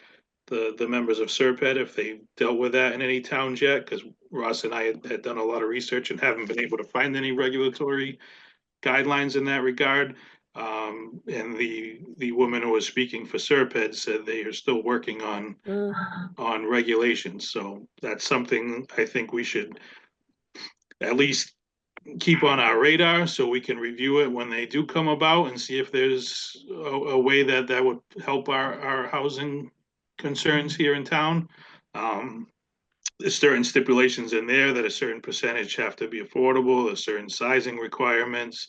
the members of Serpent if they dealt with that in any towns yet, because Ross and I had done a lot of research and haven't been able to find any regulatory guidelines in that regard. And the woman who was speaking for Serped said they are still working Mm, on regulations. So that's something I think we should at least keep on our radar so we can review it when they do come about and see if there's a way that would help our housing concerns here in town. There's certain stipulations in there that a certain percentage have to be affordable, there's certain sizing requirements.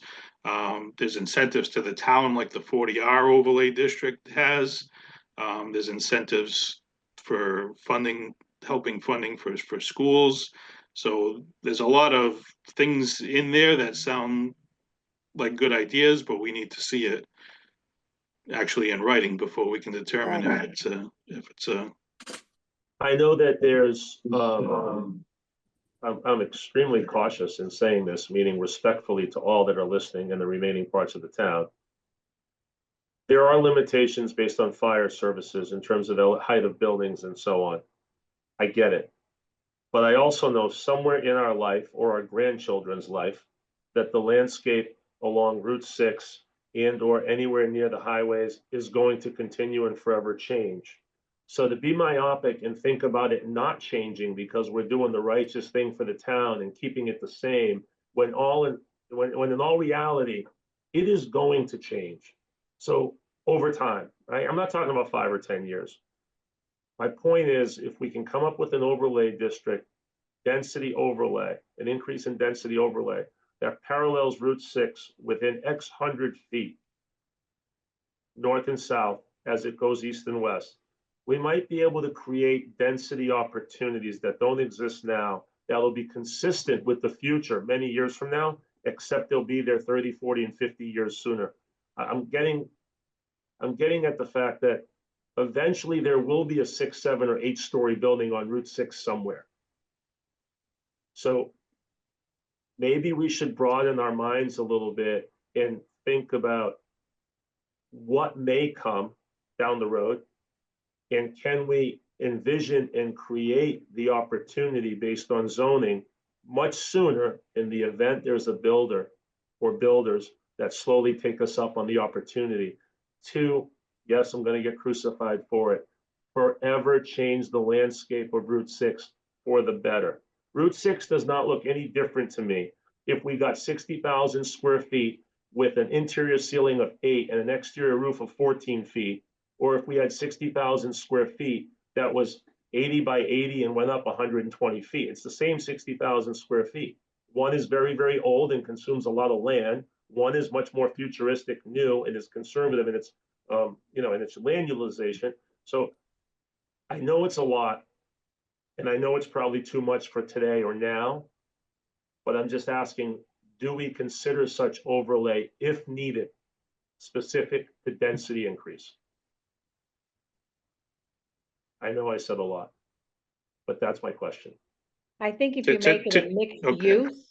There's incentives to the town like the 40R overlay district has. There's incentives for funding, helping funding for schools. So there's a lot of things in there that sound like good ideas, but we need to see it actually in writing before we can determine Right. if it's a I know that there's, I'm extremely cautious in saying this, meaning respectfully to all that are listening in the remaining parts of the town. There are limitations based on fire services in terms of the height of buildings and so on. I get it. But I also know somewhere in our life or our grandchildren's life that the landscape along Route 6 and or anywhere near the highways is going to continue and forever change. So to be myopic and think about it not changing because we're doing the righteous thing for the town and keeping it the same, when in all reality, it is going to change. So over time, right? I'm not talking about 5 or 10 years. My point is, if we can come up with an overlay district, density overlay, an increase in density overlay that parallels Route 6 within X hundred feet, north and south, as it goes east and west, we might be able to create density opportunities that don't exist now, that will be consistent with the future many years from now, except they'll be there 30, 40, and 50 years sooner. I'm getting at the fact that eventually there will be a 6, 7, or 8-story building on Route 6 somewhere. So maybe we should broaden our minds a little bit and think about what may come down the road. And can we envision and create the opportunity based on zoning much sooner in the event there's a builder or builders that slowly take us up on the opportunity to, yes, I'm going to get crucified for it, forever change the landscape of Route 6 for the better. Route 6 does not look any different to me if we got 60,000 square feet with an interior ceiling of 8 and an exterior roof of 14 feet, or if we had 60,000 square feet that was 80 by 80 and went up 120 feet. It's the same 60,000 square feet. One is very, very old and consumes a lot of land. One is much more futuristic, new, and is conservative in its, in its land utilization. So I know it's a lot, and I know it's probably too much for today or now, but I'm just asking, do we consider such overlay if needed, specific to density increase? I know I said a lot, but that's my question. I think if To- you to- make it to- a mixed okay. use.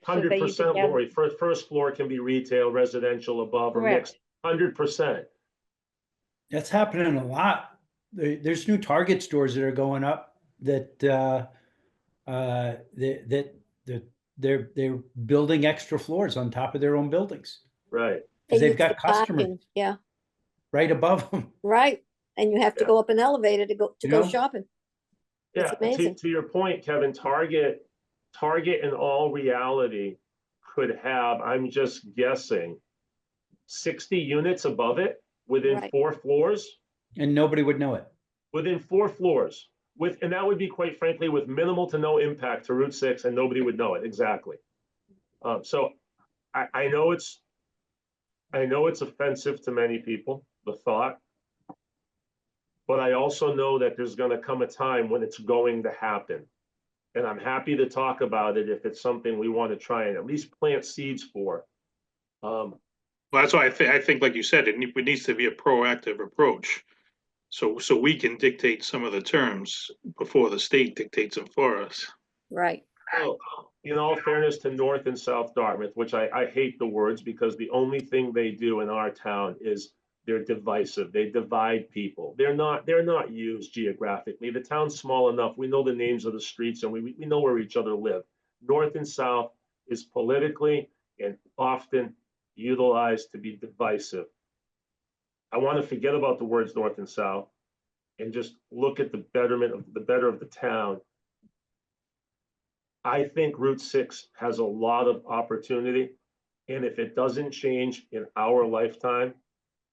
so that you 100%, can have- Lori, first floor can be retail, residential above, or Correct. mixed, 100%. That's happening a lot. There's new Target stores that are going up that they're building extra floors on top of their own buildings Right. because They they've use got the customers parking, yeah, right above them. right. And you have to Yeah. go up an elevator to go You know? shopping. It's Yeah, amazing. to your point, Kevin, Target in all reality could have, I'm just guessing, 60 units above it within Right. 4 floors, And nobody would know it. within 4 floors. And that would be, quite frankly, with minimal to no impact to Route 6, and nobody would know it, exactly. So I know it's offensive to many people, the thought. But I also know that there's gonna come a time when it's going to happen. And I'm happy to talk about it if it's something we want to try and at least plant seeds for. Well, that's why I think, like you said, it needs to be a proactive approach. So we can dictate some of the terms before the state dictates them for us. Right. Well, in all fairness to North and South Dartmouth, which I hate the words because the only thing they do in our town is they're divisive. They divide people. They're not used geographically. The town's small enough. We know the names of the streets and we know where each other live. North and South is politically and often utilized to be divisive. I want to forget about the words north and south and just look at the betterment of the better of the town. I think Route 6 has a lot of opportunity. And if it doesn't change in our lifetime,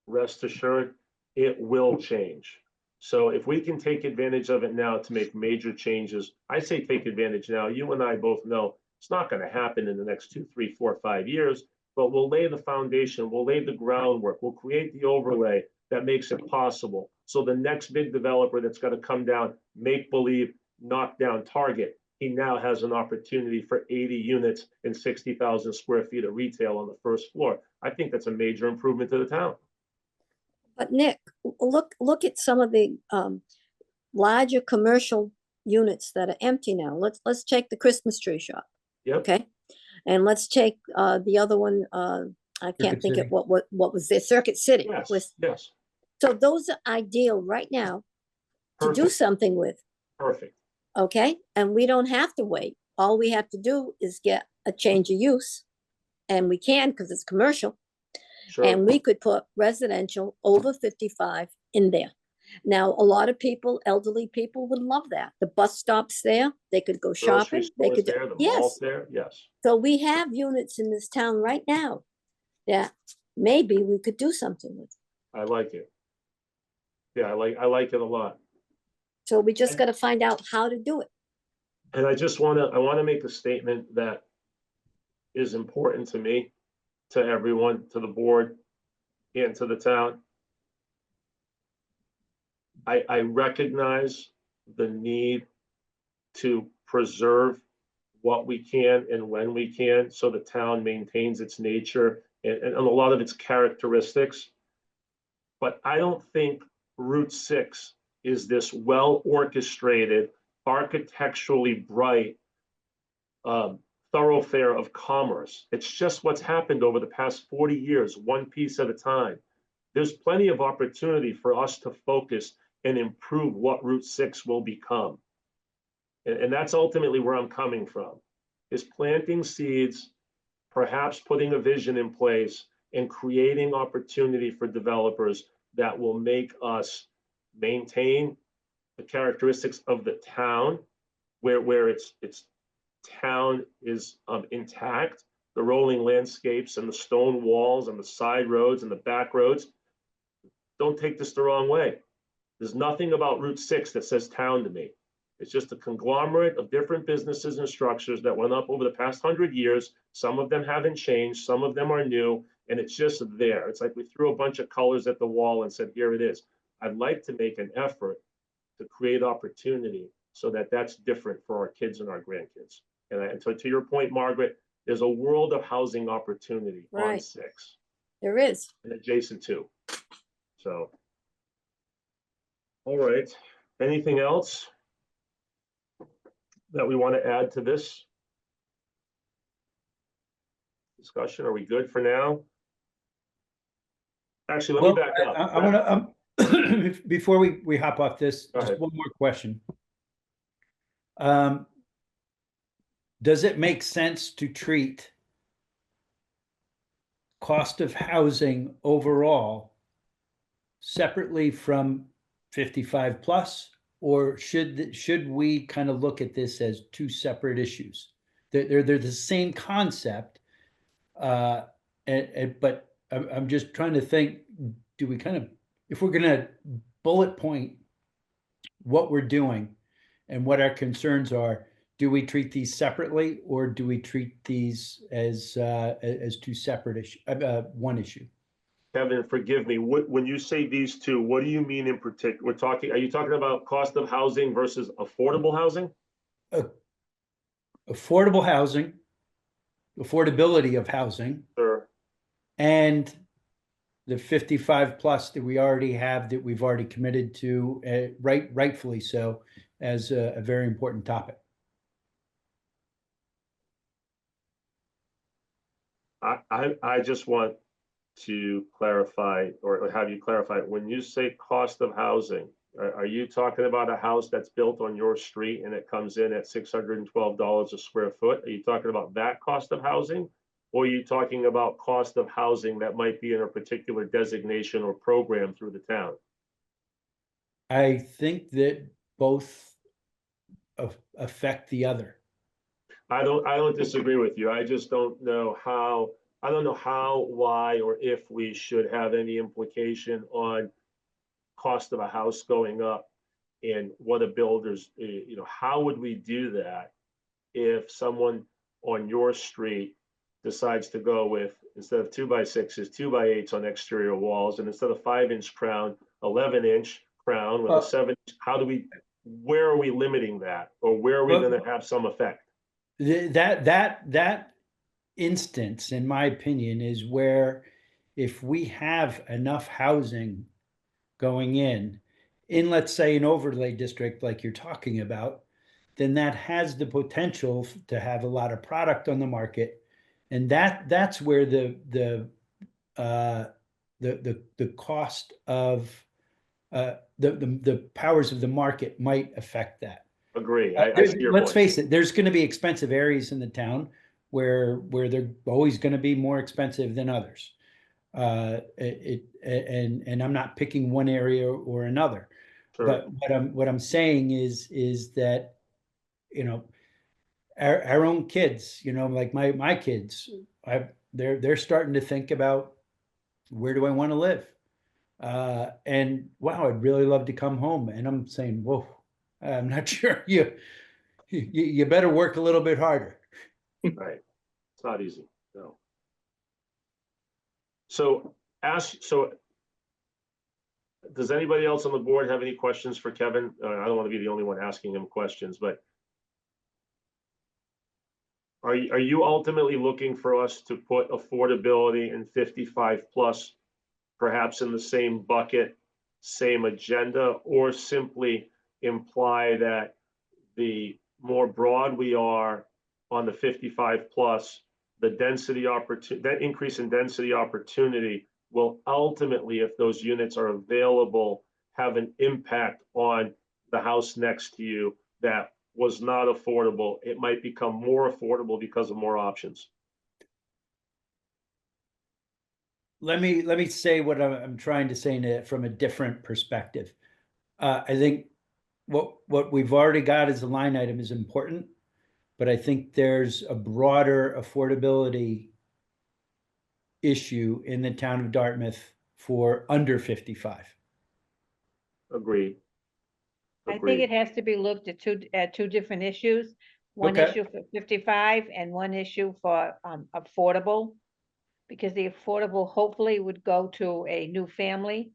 rest assured, it will change. So if we can take advantage of it now to make major changes, I say take advantage now. You and I both know it's not going to happen in the next 2, 3, 4, 5 years, but we'll lay the foundation, we'll lay the groundwork, we'll create the overlay that makes it possible. So the next big developer that's going to come down, make believe, knock down Target, he now has an opportunity for 80 units and 60,000 square feet of retail on the first floor. I think that's a major improvement to the town. But Nick, look at some of the larger commercial units that are empty now. Let's take the Christmas tree shop, Yep. okay? And let's take the other one, I can't Circuit think of City. what was there, Circuit City. Yes, was- yes, So those are ideal right now to do perfect, something with, perfect. okay? And we don't have to wait. All we have to do is get a change of use. And we can, because it's commercial. Sure. And we could put residential over 55 in there. Now, a lot of people, elderly people would love that. The bus stops there, they could go Grocery shopping, they stores could, there, the yes. malls there, yes. So we have units in this town right now that maybe we could do something with. I like it. Yeah, I like it a lot. So we just gotta find out how to do it. And I want to make a statement that is important to me, to everyone, to the board, and to the town. I recognize the need to preserve what we can and when we can, so the town maintains its nature and a lot of its characteristics. But I don't think Route 6 is this well orchestrated, architecturally bright thoroughfare of commerce. It's just what's happened over the past 40 years, one piece at a time. There's plenty of opportunity for us to focus and improve what Route 6 will become. And that's ultimately where I'm coming from, is planting seeds, perhaps putting a vision in place and creating opportunity for developers that will make us maintain the characteristics of the town where its town is intact, the rolling landscapes and the stone walls and the side roads and the back roads. Don't take this the wrong way. There's nothing about Route 6 that says town to me. It's just a conglomerate of different businesses and structures that went up over the past 100 years. Some of them haven't changed, some of them are new, and it's just there. It's like we threw a bunch of colors at the wall and said, here it is. I'd like to make an effort to create opportunity so that that's different for our kids and our grandkids. And so to your point, Margaret, there's a world of housing opportunity on Right. 6 There is. and adjacent to. So, all right, anything else that we want to add to this discussion? Are we good for now? Actually, let me back up. I want to, before we hop off this, Go just ahead. one more question. Does it make sense to treat cost of housing overall separately from 55 plus? Or should we kind of look at this as two separate issues? They're the same concept, but I'm just trying to think, do we kind of, if we're gonna bullet point what we're doing and what our concerns are, do we treat these separately or do we treat these as two separate issues, one issue? Kevin, forgive me. When you say these two, what do you mean in particular? Are you talking about cost of housing versus affordable housing? Affordable housing, affordability of housing, Or and the 55 plus that we already have, that we've already committed to, rightfully so, as a very important topic. I just want to clarify or have you clarify, when you say cost of housing, are you talking about a house that's built on your street and it comes in at $612 a square foot? Are you talking about that cost of housing? Or are you talking about cost of housing that might be in a particular designation or program through the town? I think that both affect the other. I don't disagree with you. I just don't know how, I don't know how, why, or if we should have any implication on cost of a house going up and what a builder's, how would we do that if someone on your street decides to go with, instead of 2x6s, 2x8s on exterior walls, and instead of 5-inch crown, 11-inch crown with a Well- 7, where are we limiting that? Or where are we Well- gonna have some effect? That instance, in my opinion, is where if we have enough housing going in, let's say an overlay district like you're talking about, then that has the potential to have a lot of product on the market. And that's where the cost of the powers of the market might affect that. Agree, I see your point. Let's face it, there's gonna be expensive areas in the town where they're always gonna be more expensive than others. And I'm not picking one area or another. Sure. But what I'm saying is that, our own kids, like my kids, they're starting to think about, where do I want to live? And wow, I'd really love to come home. And I'm saying, whoa, I'm not sure you better work a little bit harder. Right, it's not easy, no. So, does anybody else on the board have any questions for Kevin? I don't want to be the only one asking him questions, but are you ultimately looking for us to put affordability and 55 plus perhaps in the same bucket, same agenda, or simply imply that the more broad we are on the 55 plus, the density opportunity, that increase in density opportunity will ultimately, if those units are available, have an impact on the house next to you that was not affordable. It might become more affordable because of more options. Let me say what I'm trying to say from a different perspective. I think what we've already got as a line item is important, but I think there's a broader affordability issue in the town of Dartmouth for under 55. Agreed. I think Agreed. it has to be looked at two different issues. One Okay. issue for 55 and one issue for affordable. Because the affordable hopefully would go to a new family.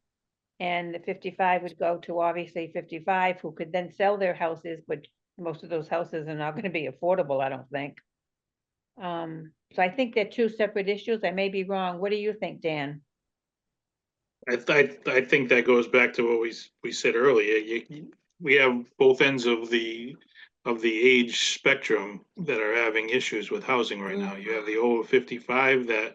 And the 55 would go to obviously 55 who could then sell their houses, but most of those houses are not gonna be affordable, I don't think. So I think they're two separate issues. I may be wrong. What do you think, Dan? I think that goes back to what we said earlier. We have both ends of the age spectrum that are having issues with housing right now. You have the over 55 that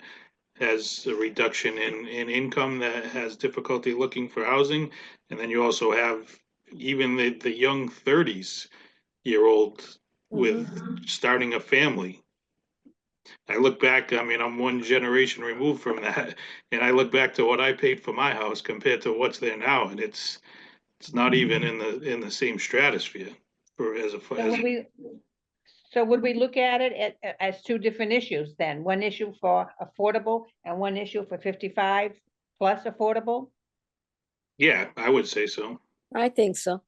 has a reduction in income, that has difficulty looking for housing. And then you also have even the young 30s-year-old with starting a family. I look back, I mean, I'm one generation removed from that, and I look back to what I paid for my house compared to what's there now, and it's not even in the same stratosphere for So would we look at it as two different issues then? One issue for affordable and one issue for 55 plus affordable? Yeah, I would say so. I think so.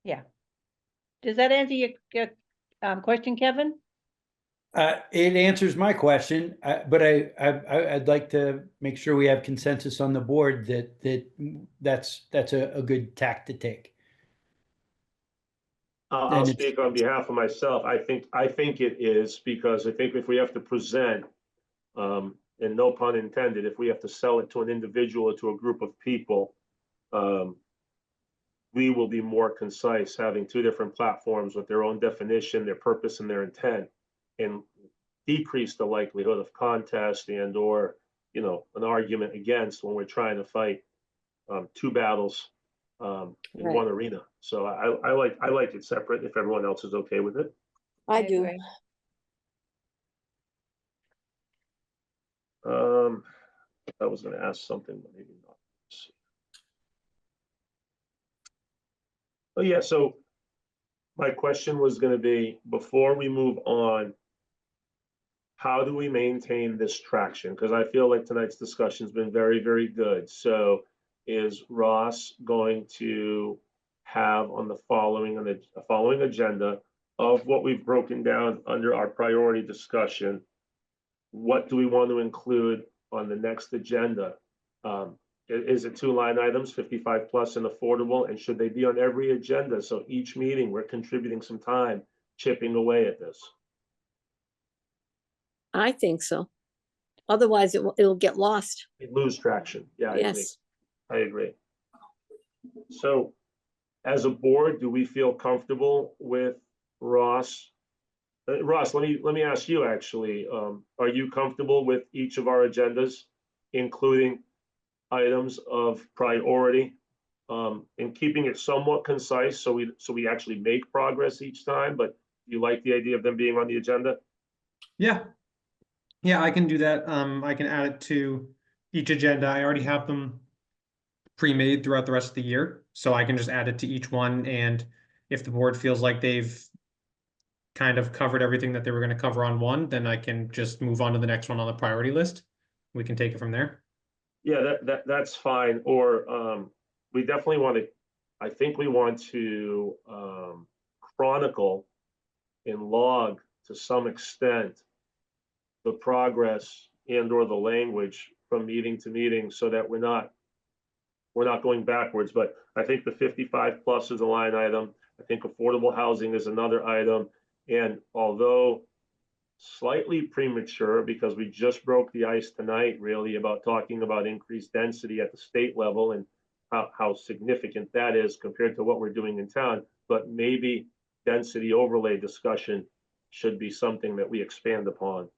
Yeah. Does that answer your question, Kevin? It answers my question, but I'd like to make sure we have consensus on the board that's a good tack to take. I'll And it's- speak on behalf of myself. I think it is, because I think if we have to present, and no pun intended, if we have to sell it to an individual or to a group of people, we will be more concise, having two different platforms with their own definition, their purpose, and their intent, and decrease the likelihood of contest and or, an argument against when we're trying to fight two battles in Right. one arena. So I like it separate if everyone else is okay with it. I do. agree. I was gonna ask something, but maybe not. Oh, yeah, so my question was gonna be, before we move on, how do we maintain this traction? Because I feel like tonight's discussion's been very, very good. So is Ross going to have on the following agenda of what we've broken down under our priority discussion? What do we want to include on the next agenda? Is it 2 line items, 55 plus and affordable? And should they be on every agenda? So each meeting, we're contributing some time, chipping away at this. I think so. Otherwise, it'll get lost. We lose traction. Yeah, I agree. Yes. I agree. So as a board, do we feel comfortable with Ross? Ross, let me ask you actually, are you comfortable with each of our agendas, including items of priority? And keeping it somewhat concise so we actually make progress each time, but you like the idea of them being on the agenda? Yeah. Yeah, I can do that. I can add it to each agenda. I already have them pre-made throughout the rest of the year, so I can just add it to each one. And if the board feels like they've kind of covered everything that they were going to cover on one, then I can just move on to the next one on the priority list. We can take it from there. Yeah, that's fine. Or we definitely want to, I think we want to chronicle and log to some extent the progress and or the language from meeting to meeting so that we're not going backwards. But I think the 55 plus is a line item. I think affordable housing is another item. And although slightly premature, because we just broke the ice tonight really about talking about increased density at the state level and how significant that is compared to what we're doing in town, but maybe density overlay discussion should be something that we expand upon.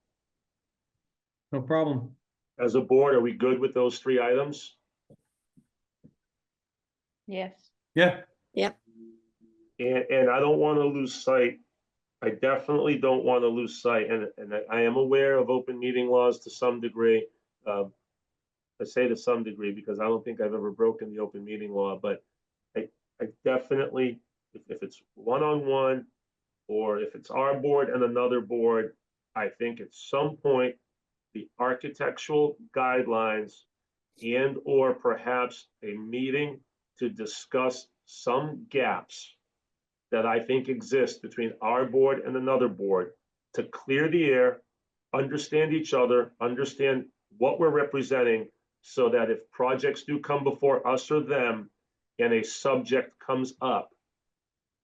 No problem. As a board, are we good with those 3 items? Yes. Yeah, And I don't want to lose sight. I definitely don't want to lose sight, and I am aware of open meeting laws to some degree. I say to some degree because I don't think I've ever broken the open meeting law, but I definitely, if it's one-on-one, or if it's our board and another board, I think at some point, the architectural guidelines and or perhaps a meeting to discuss some gaps that I think exist between our board and another board to clear the air, understand each other, understand what we're representing, so that if projects do come before us or them and a subject comes up,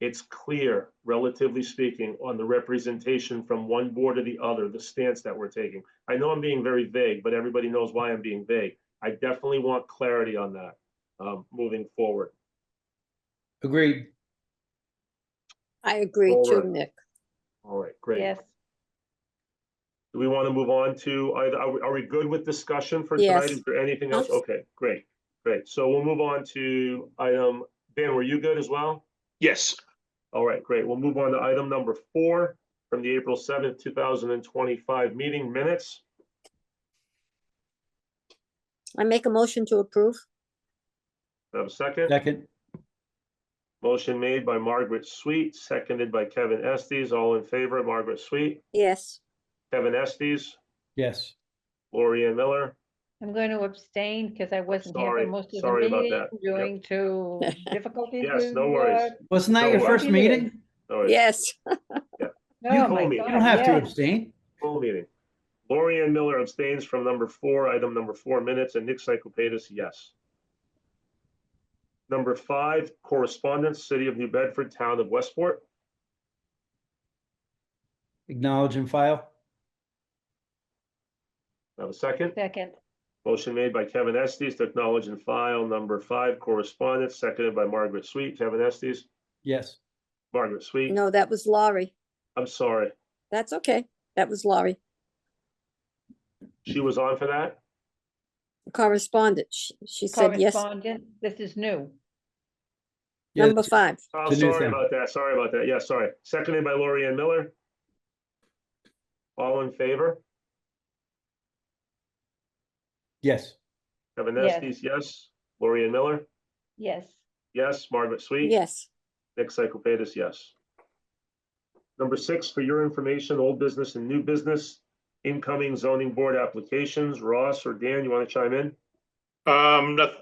it's clear, relatively speaking, on the representation from one board or the other, the stance that we're taking. I know I'm being very vague, but everybody knows why I'm being vague. I definitely want clarity on that moving forward. agreed. I agree All too, right. Nick. All right, great. Yes. Do we want to move on to either, are we good with discussion for tonight? Yes. Is there anything else? Yes. Okay, great, great. So we'll move on to item, Dan, were you good as well? Yes. All right, great. We'll move on to item number 4 from the April 7th, 2025 meeting minutes. I make a motion to approve. Do I have a second? Second, Motion made by Margaret Sweet, seconded by Kevin Estes. All in favor, Margaret Sweet, Yes. Kevin Estes, yes. Lori Ann Miller. I'm going to abstain because I wasn't here for Sorry, most of the sorry about meeting, that. Yep. due to difficulties Yes, with no worries. Wasn't that No your worries. first meeting? All right, Yes. Oh, You my told me. You God, don't have to yes. abstain. full meeting. Lori Ann Miller abstains from number 4, item number 4 minutes, and Nick Cyclepatis, yes. Number 5, correspondence, City of New Bedford, Town of Westport. Acknowledge and file. Have a second? Second, Motion made by Kevin Estes to acknowledge and file number 5, correspondence, seconded by Margaret Sweet. Kevin Estes, Yes. Margaret Sweet. No, that was Laurie. I'm sorry. That's okay. That was Laurie. She was on for that? Correspondent. She said yes. correspondence, this is new. Yeah, Number 5. Oh, It's a new sorry thing. about that. Sorry about that. Yeah, sorry. Seconded by Lori Ann Miller. All in favor? Yes. Kevin Yes. Estes, yes. Lori Ann Miller, Yes. yes. Margaret Sweet. Yes, Nick Cyclepatis, yes. Number 6, for your information, old business and new business, incoming zoning board applications. Ross or Dan, you want to chime in?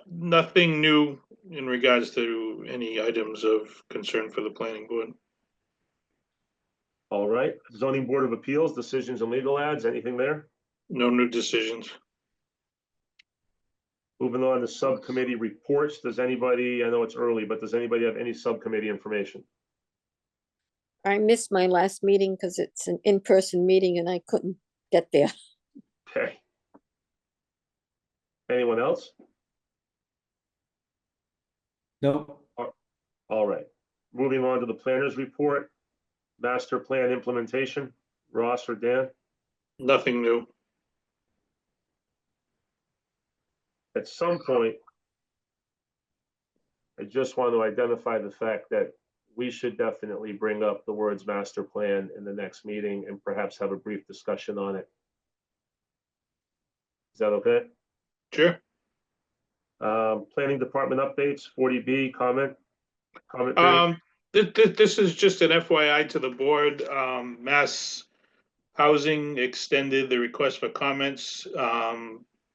Nothing new in regards to any items of concern for the planning board. All right. Zoning Board of Appeals, decisions and legal ads, anything there? No new decisions. Moving on to subcommittee reports. Does anybody, I know it's early, but does anybody have any subcommittee information? I missed my last meeting because it's an in-person meeting and I couldn't get there. Okay. Anyone else? No. All right. Moving on to the planners report, master plan implementation. Ross or Dan? Nothing new. At some point, I just want to identify the fact that we should definitely bring up the words master plan in the next meeting and perhaps have a brief discussion on it. Is that okay? Sure. Planning department updates, 40B comment period. This is just an FYI to the board. Mass Housing extended the request for comments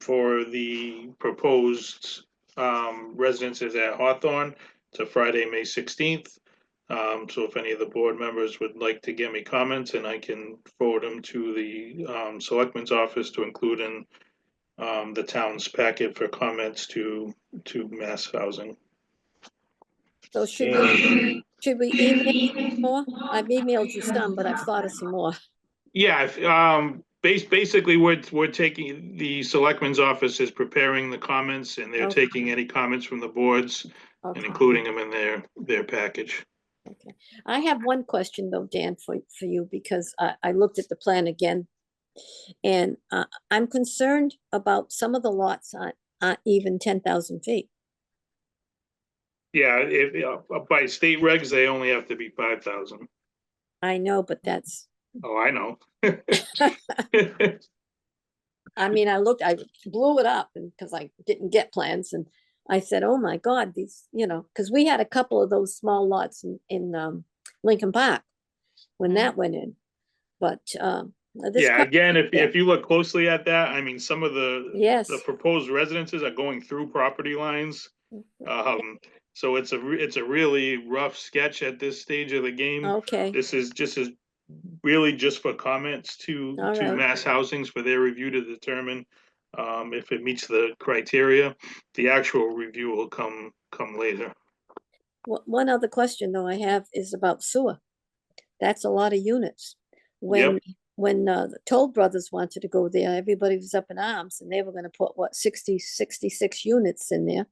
for the proposed residences at Hawthorne to Friday, May 16th. So if any of the board members would like to give me comments, and I can forward them to the selectman's office to include in the town's packet for comments to Mass Housing. So should we email you more? I've emailed you some, but I've thought of some more. Yeah, basically, we're taking, the selectman's office is preparing the comments, and they're Okay. taking any comments from the boards and Okay, including them in their package. okay. I have one question though, Dan, for you, because I looked at the plan again. And I'm concerned about some of the lots aren't even 10,000 feet. Yeah, by state regs, they only have to be 5,000. I know, but that's, Oh, I know. I mean, I blew it up and because I didn't get plans and I said, oh my God, these, because we had a couple of those small lots in Lincoln Park when that went in. But this, Yeah, again, if you look closely at that, I mean, some of yes, the proposed residences are going through property lines. So it's a really rough sketch at this stage of the game. okay, This is really just for comments to All right. Mass Housings for their review to determine if it meets the criteria. The actual review will come later. One other question though I have is about sewer. That's a lot of units. When the Toll Brothers wanted to go there, everybody was up in arms and they were gonna put 66 units in there.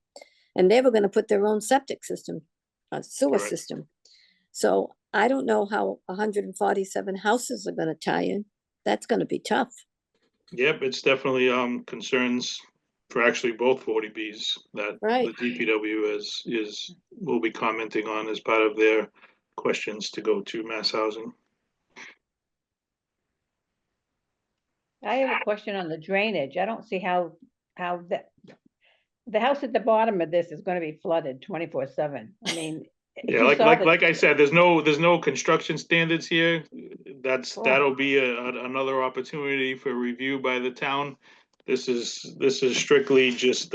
And they were gonna put their own septic system, sewer Correct. system. So I don't know how 147 houses are gonna tie in. That's gonna be tough. Yep, it's definitely concerns for actually both 40Bs that Right. the DPW will be commenting on as part of their questions to go to Mass Housing. I have a question on the drainage. I don't see how the house at the bottom of this is gonna be flooded 24/7. I mean. if Yeah, you saw the- like I said, there's no construction standards here. Oh. That'll be another opportunity for review by the town. This is strictly just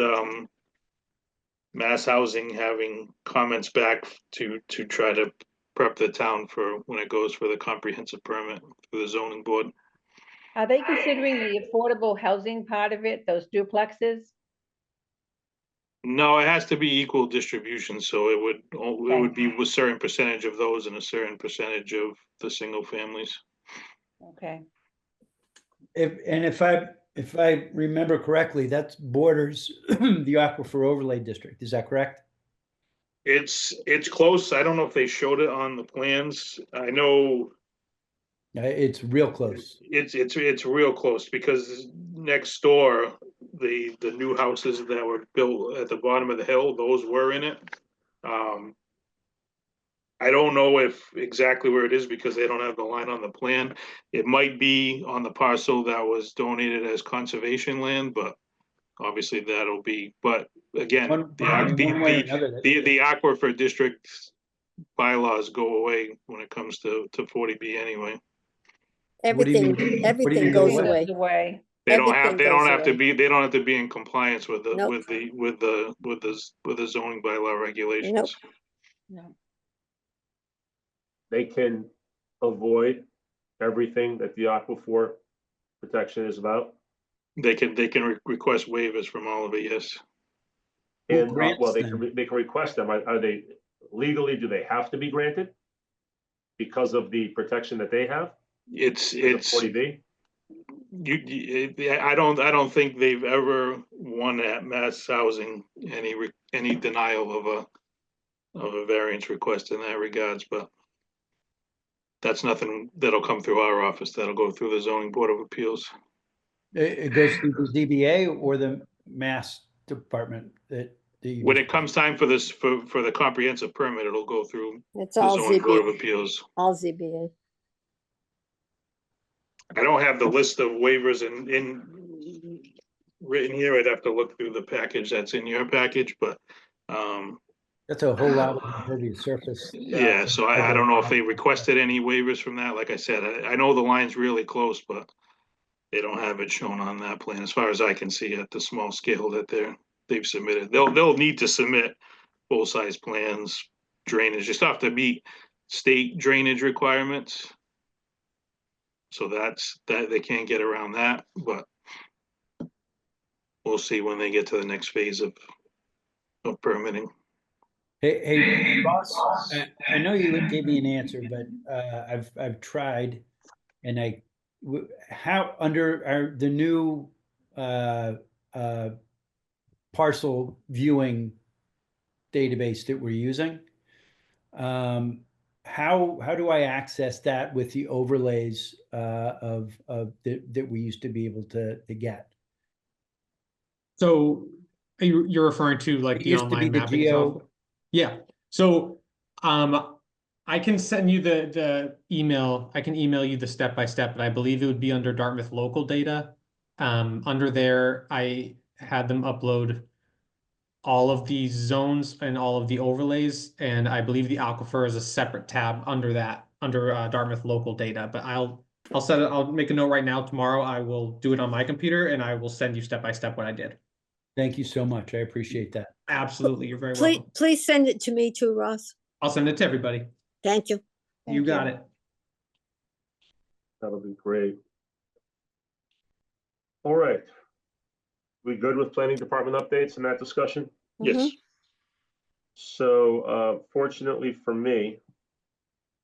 Mass Housing having comments back to try to prep the town for when it goes for the comprehensive permit for the zoning board. Are they considering the affordable housing part of it, those duplexes? No, it has to be equal distribution, so it would be a certain percentage of those and a certain percentage of the single families. Okay, If I remember correctly, that's borders the Aquifer Overlay District. Is that correct? It's close. I don't know if they showed it on the plans. I know It's real close. it's real close because next door, the new houses that were built at the bottom of the hill, those were in it. I don't know if exactly where it is because they don't have the line on the plan. It might be on the parcel that was donated as conservation land, but obviously that'll be, but again, One way or another, the aquifer district bylaws go away when it comes to 40B anyway. What do you Everything, mean? What do you everything mean goes go away? away. The way, They don't have, Everything they don't goes have to away. be, they don't have to be in compliance with the, Nope. with the zoning bylaw regulations. Nope. no. They can avoid everything that the aquifer protection is about. They can request waivers from all of it, yes. Who And, well, grants they them? they can request them. Are they legally, do they have to be granted? Because of the protection that they have? It's, in the 40B? I don't think they've ever won at mass housing any denial of a variance request in that regards, but that's nothing that'll come through our office. That'll go through the zoning board of appeals. It goes through the ZBA or the Mass Department that you When just- it comes time for this, for the comprehensive permit, it'll go through It's the all zoning board of ZBA, appeals. all ZBA. I don't have the list of waivers in written here. I'd have to look through the package that's in your package, but That's a whole lot of impervious surface. yeah, so I don't know if they requested any waivers from that. Like I said, I know the line's really close, but they don't have it shown on that plan, as far as I can see at the small scale that they've submitted. They'll need to submit full-size plans, drainage, just have to meet state drainage requirements. So that they can't get around that, but we'll see when they get to the next phase of permitting. Hey, Ross, I know you gave me an answer, but I've tried, and how under the new parcel viewing database that we're using, how do I access that with the overlays of that we used to be able to get? So you're referring to like It the used to be online the mapping geo. software? Yeah, so I can send you the email. I can email you the step by step, but I believe it would be under Dartmouth local data. Under there, I had them upload all of the zones and all of the overlays, and I believe the aquifer is a separate tab under that, under Dartmouth local data. But I'll set it. I'll make a note right now. Tomorrow, I will do it on my computer, and I will send you step by step what I did. Thank you so much. I appreciate that. Absolutely, you're very Please, welcome. please send it to me too, Ross. I'll send it to everybody. Thank you. You Thank got you. it. That'll be great. All right. We good with planning department updates in that discussion? Yes, So fortunately for me,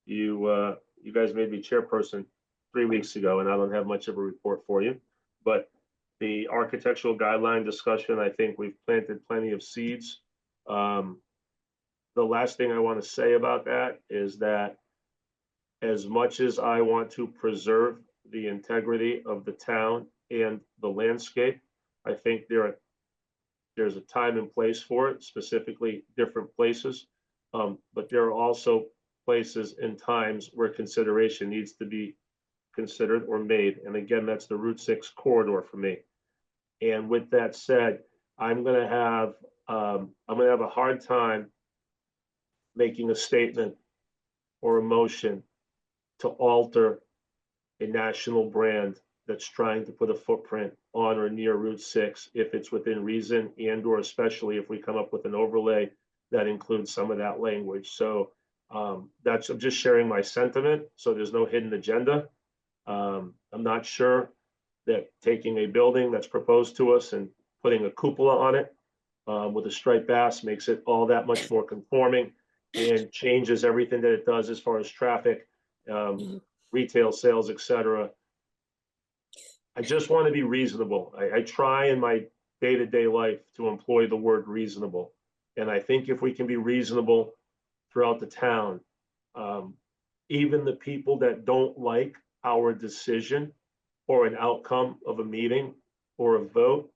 you guys made me chairperson 3 weeks ago, and I don't have much of a report for you. But the architectural guideline discussion, I think we've planted plenty of seeds. The last thing I want to say about that is that as much as I want to preserve the integrity of the town and the landscape, I think there's a time and place for it, specifically different places. But there are also places and times where consideration needs to be considered or made. And again, that's the Route 6 corridor for me. And with that said, I'm gonna have a hard time making a statement or a motion to alter a national brand that's trying to put a footprint on or near Route 6 if it's within reason, and or especially if we come up with an overlay that includes some of that language. So I'm just sharing my sentiment, so there's no hidden agenda. I'm not sure that taking a building that's proposed to us and putting a cupola on it with a striped bass makes it all that much more conforming and changes everything that it does as far as traffic, retail sales, etc. I just want to be reasonable. I try in my day-to-day life to employ the word reasonable. And I think if we can be reasonable throughout the town, even the people that don't like our decision or an outcome of a meeting or a vote,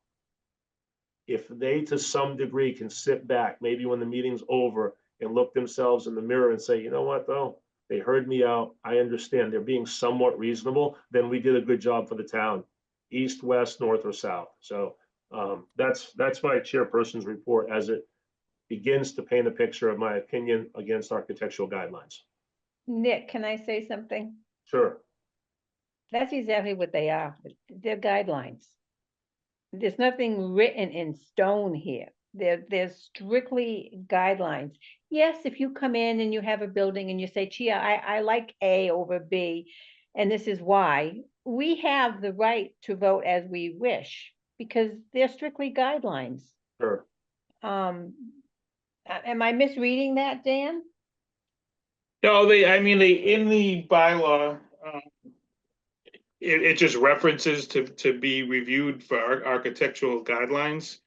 if they to some degree can sit back, maybe when the meeting's over, and look themselves in the mirror and say, you know what, though, they heard me out. I understand they're being somewhat reasonable. Then we did a good job for the town, east, west, north, or south. So That's my chairperson's report as it begins to paint a picture of my opinion against architectural guidelines. Nick, can I say something? Sure. That's exactly what they are. They're guidelines. There's nothing written in stone here. They're strictly guidelines. Yes, if you come in and you have a building and you say, gee, I like A over B, and this is why, we have the right to vote as we wish, because they're strictly guidelines. Sure. Am I misreading that, Dan? No, in the bylaw, it just references to be reviewed for architectural guidelines.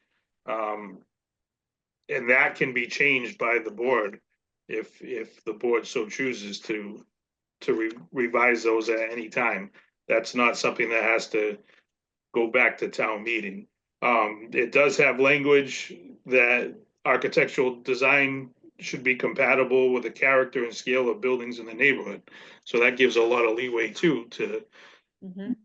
And that can be changed by the board if the board so chooses to revise those at any time. That's not something that has to go back to town meeting. It does have language that architectural design should be compatible with the character and scale of buildings in the neighborhood. So that gives a lot of leeway too, to Mhm.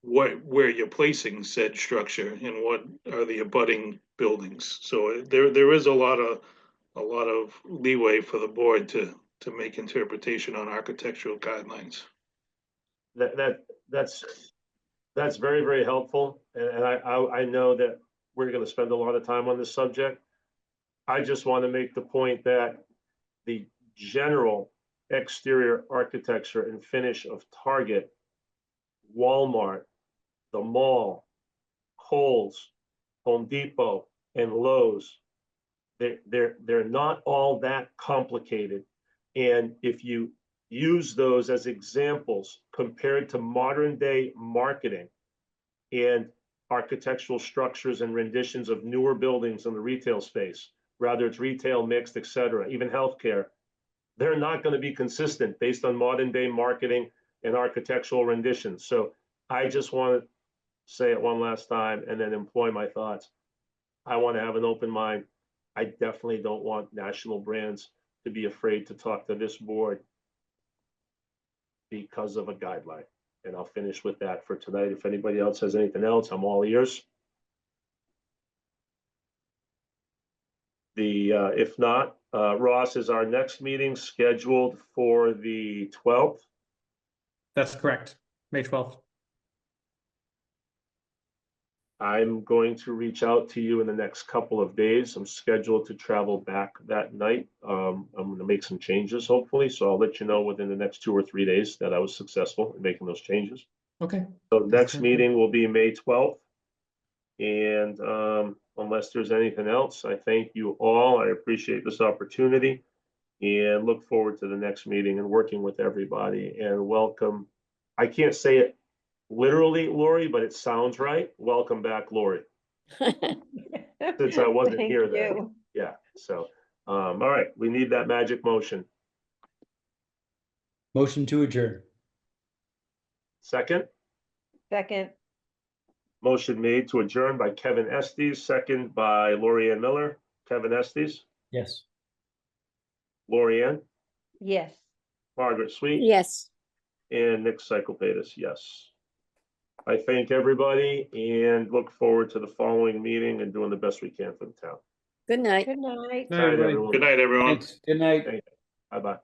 where you're placing said structure and what are the abutting buildings. So there is a lot of leeway for the board to make interpretation on architectural guidelines. That's very, very helpful. And I know that we're gonna spend a lot of time on this subject. I just want to make the point that the general exterior architecture and finish of Target, Walmart, the mall, Kohl's, Home Depot, and Lowe's, they're not all that complicated. And if you use those as examples compared to modern day marketing and architectural structures and renditions of newer buildings in the retail space, whether it's retail, mixed, et cetera, even healthcare, they're not going to be consistent based on modern day marketing and architectural renditions. So I just want to say it one last time and then employ my thoughts. I want to have an open mind. I definitely don't want national brands to be afraid to talk to this board because of a guideline. And I'll finish with that for tonight. If anybody else has anything else, I'm all ears. If not, Ross, is our next meeting scheduled for the 12th? That's correct. May 12th. I'm going to reach out to you in the next couple of days. I'm scheduled to travel back that night. I'm going to make some changes, hopefully. So I'll let you know within the next 2 or 3 days that I was successful in making those changes. Okay. So next perfect. meeting will be May 12th. And unless there's anything else, I thank you all. I appreciate this opportunity and look forward to the next meeting and working with everybody and welcome. I can't say it literally, Lori, but it sounds right. Welcome back, Lori. Since I wasn't Thank here then. you. Yeah, so, all right, we need that magic motion. Motion to adjourn. Second, Second, motion made to adjourn by Kevin Estes, second by Lori Ann Miller. Kevin Estes, Yes. Lori Ann, yes. Margaret Sweet. Yes. And Nick Cyclepatis, yes. I thank everybody and look forward to the following meeting and doing the best we can for the town. Good night. Good night. Night, everybody. everyone. Good night, everyone. Thanks. Good night. Bye-bye.